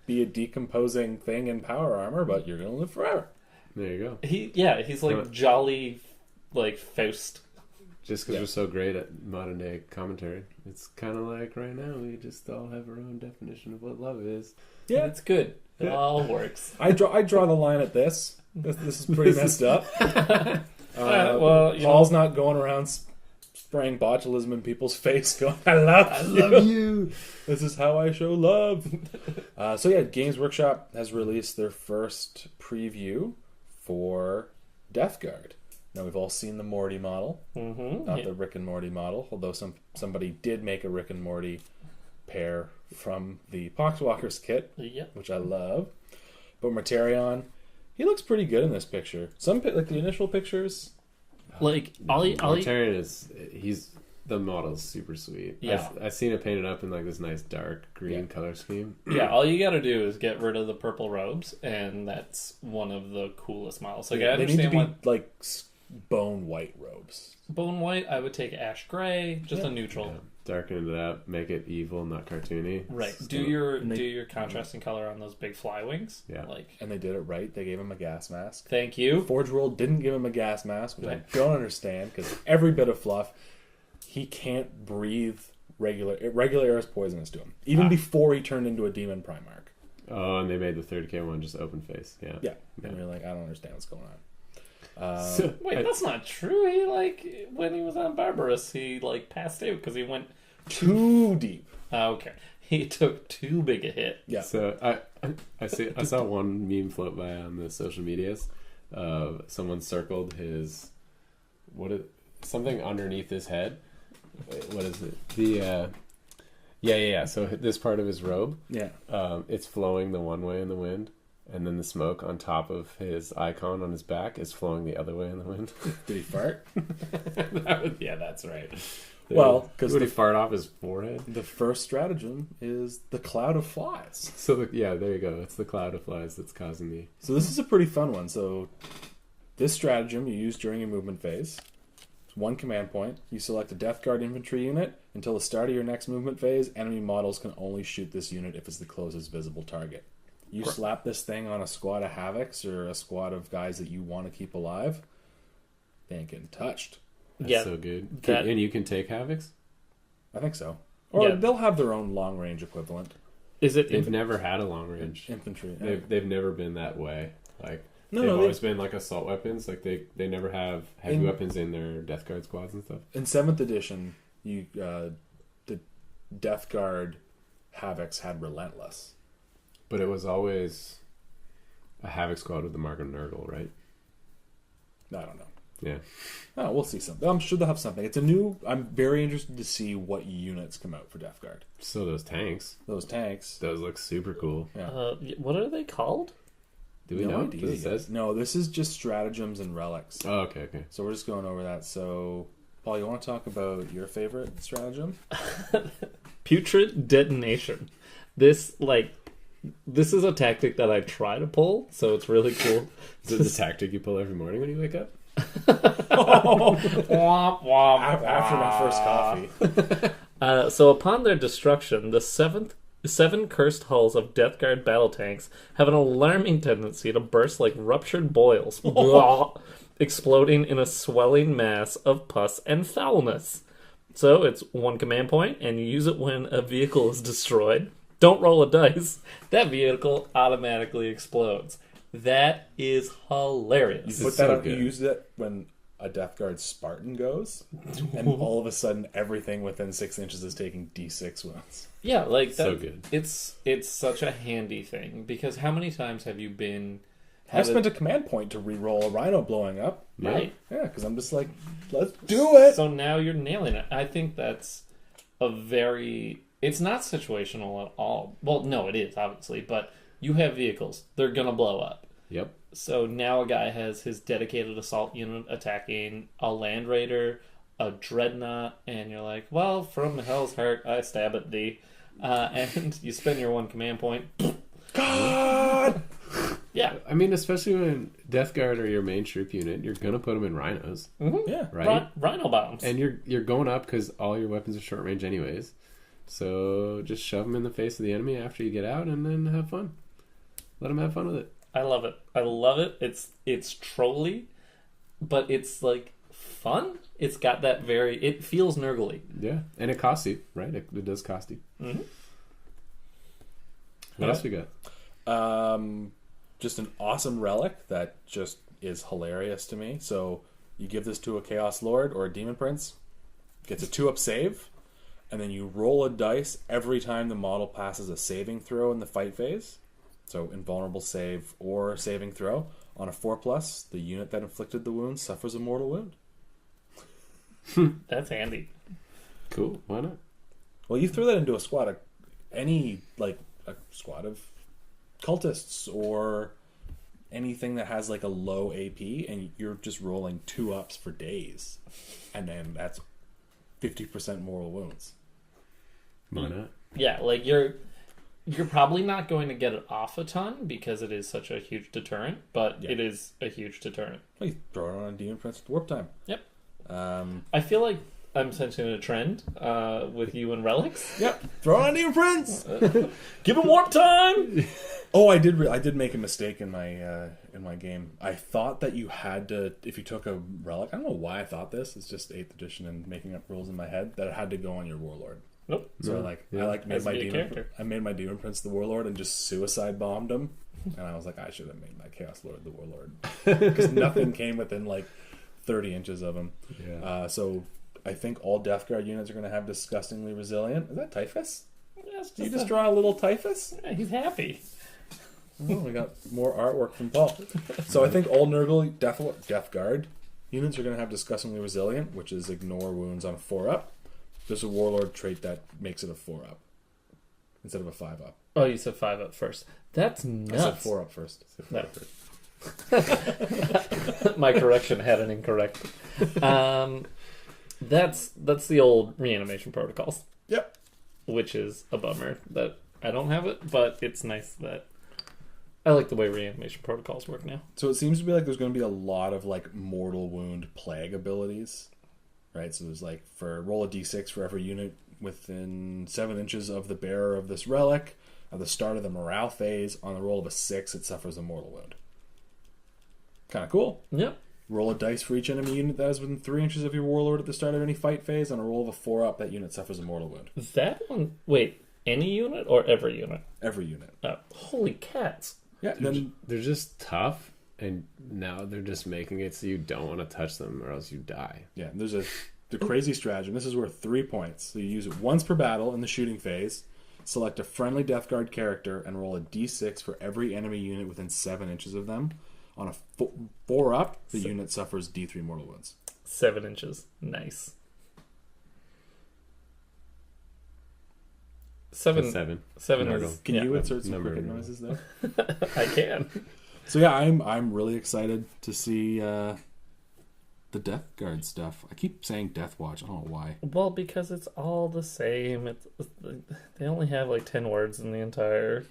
be a decomposing thing in power armor, but you're going to live forever. There you go. He's like jolly, like Faust. Just because we're so great at modern day commentary, it's kind of like right now we just all have our own definition of what love is. Yeah, it's good. It all works. I draw the line at this. This is pretty messed up. Paul's not going around spraying botulism in people's face going, I love you. This is how I show love. So yeah, Games Workshop has released their first preview for Death Guard. Now we've all seen the Morty model, not the Rick and Morty model, although somebody did make a Rick and Morty pair from the Poxwalkers kit, which I love. But Mortarion, he looks pretty good in this picture. Like the initial pictures, like Mortarion is the model's super sweet. Yeah, I've seen it painted up in like this nice dark green color scheme. Yeah, all you got to do is get rid of the purple robes, and that's one of the coolest models. Like I understand they need to be like bone white robes. Bone white, I would take ash gray, just a neutral. Yeah. Darken it up, make it evil, not cartoony. Right. Do your contrasting color on those big fly wings. Yeah. And they did it right. They gave him a gas mask. Thank you. Forge World didn't give him a gas mask, which I don't understand, because every bit of fluff, he can't breathe regular air is poisonous to him. Even before he turned into a demon Primarch. Oh, and they made the 30K one just open face. Yeah. And you're like, I don't understand what's going on. Wait, that's not true. He when he was on Barbarous, he passed out because he went Too deep. Okay. He took too big a hit. Yeah. So I saw one meme float by on the social medias. Someone circled his something underneath his head. Wait, what is it? The yeah. So this part of his robe. Yeah. It's flowing the one way in the wind, and then the smoke on top of his icon on his back is flowing the other way in the wind. Did he fart? Yeah, that's right. Well, because would he fart off his forehead? the first stratagem is the cloud of flies. So there you go. It's the cloud of flies that's causing the. So this is a pretty fun one. So this stratagem you use during your movement phase. It's one command point. You select a Death Guard infantry unit. Until the start of your next movement phase, enemy models can only shoot this unit if it's the closest visible target. You slap this thing on a squad of Havocs or a squad of guys that you want to keep alive, they ain't getting touched. That's so good. And you can take Havocs? I think so. Or they'll have their own long range equivalent. They've never had a long range Infantry. They've never been that way. Like they've always been like assault weapons. Like they never have heavy weapons in their Death Guard squads and stuff. In 7th edition, the Death Guard Havocs had Relentless. But it was always a Havoc squad with the Mark of Nurgle, right? I don't know. Yeah. Oh, we'll see something. I'm sure they'll have something. It's a new. I'm very interested to see what units come out for Death Guard. So those tanks. Those look super cool. Yeah. What are they called? Do we know? Idea Does it says? No, this is just stratagems and relics. Oh, okay. So we're just going over that. So, Paul, you want to talk about your favorite stratagem? Putrid Detonation. This is a tactic that I try to pull, so it's really cool. Is it the tactic you pull every morning when you wake up? After my first coffee. So upon their destruction, the seven cursed hulls of Death Guard battle tanks have an alarming tendency to burst like ruptured boils, exploding in a swelling mass of pus and foulness. So it's one command point, and you use it when a vehicle is destroyed. Don't roll a dice. That vehicle automatically explodes. That is hilarious. You put that up, you use it when a Death Guard Spartan goes, and all of a sudden everything within 6 inches is taking D6 wounds. Yeah, like that. So good. It's such a handy thing, because how many times have you been? I spent a command point to re-roll a rhino blowing up. Right. Yeah, because I'm just like, let's do it. So now you're nailing it. I think that's a very. It's not situational at all. Well, no, it is obviously, but you have vehicles; they're gonna blow up. Yep. So now a guy has his dedicated assault unit attacking a Land Raider, a Dreadnought, and you're like, well, from hell's heart, I stab at thee. And you spend your one command point. God! Yeah. I mean, especially when Death Guard are your main troop unit, you're going to put them in rhinos. Mm-hmm. Yeah. Right? Rhino bombs. And you're going up because all your weapons are short range anyways. So just shove them in the face of the enemy after you get out and then have fun. Let them have fun with it. I love it. I love it. It's trolly, but it's like fun. It's got that it feels nurgly. Yeah, and it costs you, right? It does cost you. Mm-hmm. What else we got? Just an awesome relic that just is hilarious to me. So you give this to a Chaos Lord or a Demon Prince, gets a 2-up save, and then you roll a dice every time the model passes a saving throw in the fight phase. So invulnerable save or saving throw. On a 4+, the unit that inflicted the wound suffers a mortal wound. That's handy. Cool. Why not? Well, you throw that into a squad of a squad of cultists or anything that has like a low AP, and you're just rolling 2-ups for days, and then that's 50% mortal wounds. Why not? Yeah, like you're probably not going to get it off a ton because it is such a huge deterrent, but it is a huge deterrent. Well, you throw it on a Demon Prince at warp time. Yep. I feel like I'm sensing a trend with you and relics. Yep. Throw it on Demon Prince. Give him warp time. Oh, I did make a mistake in my game. I thought that you had to, if you took a relic. I don't know why I thought this. It's just 8th edition and making up rules in my head that it had to go on your warlord. Nope. So I made my Demon Prince the warlord and just suicide bombed him. And I was like, I should have made my Chaos Lord the warlord because nothing came within like 30 inches of him. Yeah. So I think all Death Guard units are going to have disgustingly resilient. Is that Typhus? That's Did you just draw a little Typhus? Yeah, he's happy. Oh, we got more artwork from Paul. So I think all Nurgle Death Guard units are going to have disgustingly resilient, which is ignore wounds on a 4-up. There's a Warlord trait that makes it a 4-up instead of a 5-up. Oh, you said 5 up first. That's nuts. I said 4-up first. No. My correction had an incorrect. That's the old reanimation protocols. Yep. Which is a bummer that I don't have it, but it's nice that I like the way reanimation protocols work now. So it seems to be like there's going to be a lot of like mortal wound plague abilities, right? So there's like for roll a d6 for every unit within 7 inches of the bearer of this relic. At the start of the morale phase, on the roll of a 6, it suffers a mortal wound. Kind of cool. Yep. Roll a dice for each enemy unit that is within 3 inches of your warlord at the start of any fight phase. On a roll of a 4-up, that unit suffers a mortal wound. That one. Wait, any unit or every unit? Every unit. Holy cats! Yeah, They're just tough, and now they're just making it so you don't want to touch them or else you die. yeah. There's the crazy stratagem. This is worth 3 points. So you use it once per battle in the shooting phase. Select a friendly Death Guard character and roll a d6 for every enemy unit within 7 inches of them. On a 4-up, the unit suffers d3 mortal wounds. 7 inches. Nice. Seven Nurgle. is... Can you yeah. insert some Number cricket nine. noises there? I can. So yeah, I'm really excited to see the Death Guard stuff. I keep saying Death Watch. I don't know why. Well, because it's all the same. They only have like 10 words in the entire...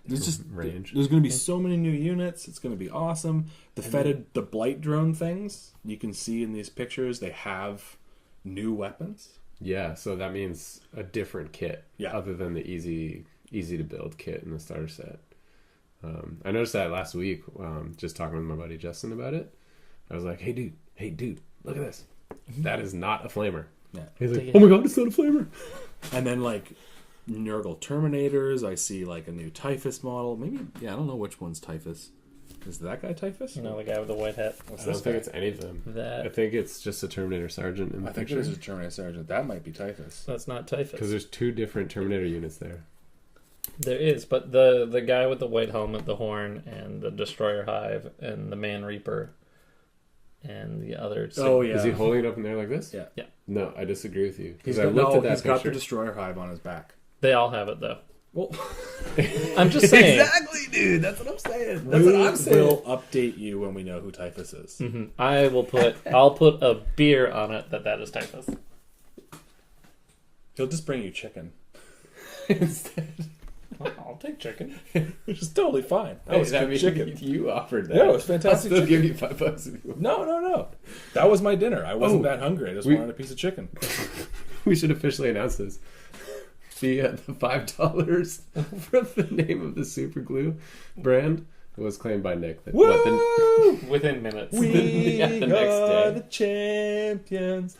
There's just range. There's going to be so many new units. It's going to be awesome. The blight drone things you can see in these pictures. They have new weapons. Yeah, so that means a different kit, Yeah. other than the easy to build kit in the starter set. I noticed that last week, just talking with my buddy Justin about it. I was like, hey dude, look at this. That is not a flamer. Yeah. He's like, oh my god, it's not a flamer. And then like Nurgle Terminators. I see like a new Typhus model. Maybe I don't know which one's Typhus. Is that guy Typhus? You know, the guy with the white hat. What's I don't this think guy? it's any of them. That... I think it's just a Terminator Sergeant in the I think picture. this is a Terminator Sergeant. That might be Typhus. That's not Typhus. Because there's 2 different Terminator units there. There is, but the guy with the white helmet, the horn, and the Destroyer Hive, and the Man Reaper, and the other... Oh, yeah. Is he holding it up in there like this? Yeah. Yeah. No, I disagree with you. He's Because I got, looked at that he's got the picture. Destroyer Hive on his back. They all have it, though. Well, I'm just saying. Exactly, dude. That's what I'm saying. We'll update you when we know who Typhus is. Mm-hmm. I'll put a beer on it that is Typhus. He'll just bring you chicken. Instead. Well, I'll take chicken. Which is totally fine. That was I good mean, chicken. you offered that. Yeah, it was I'll fantastic still chicken. give you $5 if you want. No. That was my dinner. I wasn't that hungry. I just wanted a piece of chicken. We should officially announce this. The $5 for the name of the super glue brand was claimed by Nick. That Woo! Within minutes. We Yeah, the are next day. the champions.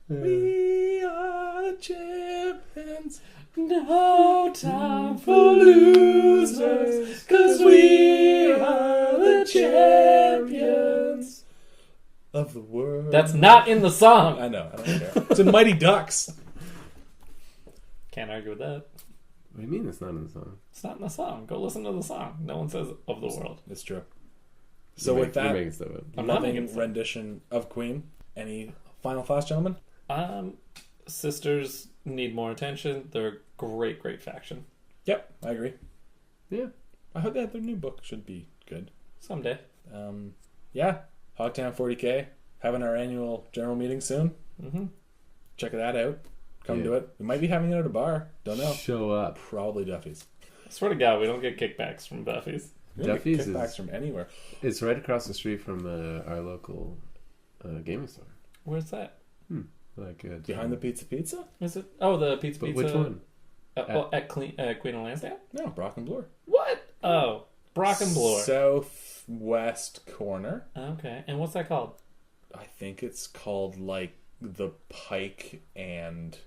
We are the champions. No time for losers, 'cause we are the champions of the world. That's not in the song. I know. I don't care. It's in Mighty Ducks. Can't argue with that. What do you mean it's not in the song? It's not in the song. Go listen to the song. No one says of the world. It's true. So with You're that making stuff up. I'm not loving making stuff. rendition of Queen, any final thoughts, gentlemen? Sisters need more attention. They're a great faction. Yep, I agree. Yeah. I hope that their new book should be good. Someday. Yeah, Hogtown 40K, having our annual general meeting soon. Mm-hmm. Check that out. Come Yeah. to it. We might be having it at a bar. Don't know. Show up. Probably Duffy's. I swear to God, we don't get kickbacks from Buffy's. We don't get Duffy's kickbacks is- from anywhere. It's right across the street from our local gaming store. Where's that? Like Behind the Pizza? Is it? Oh, the Pizza But Pizza. which one? At Queen of Lansdowne? No, Brock and Bloor. What? Oh, Brock and Bloor. Southwest corner. Okay, and what's that called? I think it's called like the Pike and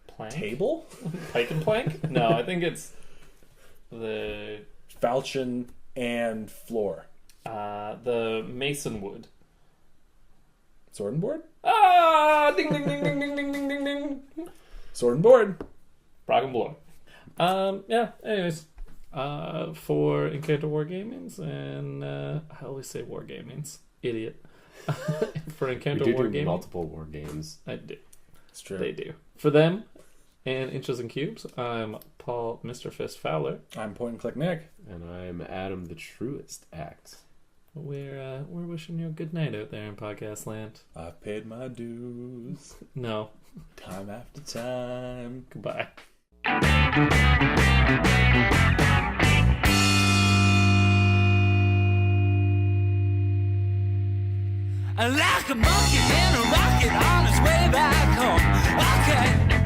Plank? Table? Pike and Plank? No, I think it's the Falchion and Floor. the Mason Wood. Sword and board? Ah! Ding, ding, ding, ding, ding, ding, ding, ding, ding. Sword and board. Rock and blow. Yeah, anyways. For Encounter Wargamings, and I always say Wargamings. Idiot. For Encounter We do Wargaming. multiple war games. I do. It's true. They do. For them, and Inches and Cubes, I'm Paul Mr. Fist Fowler. I'm Point and Click Nick. And I'm Adam the Truest Act. We're wishing you a good night out there in podcast land. I've paid my dues. No. Time after time. Goodbye. Like a monkey in a rocket on his way back home. Okay.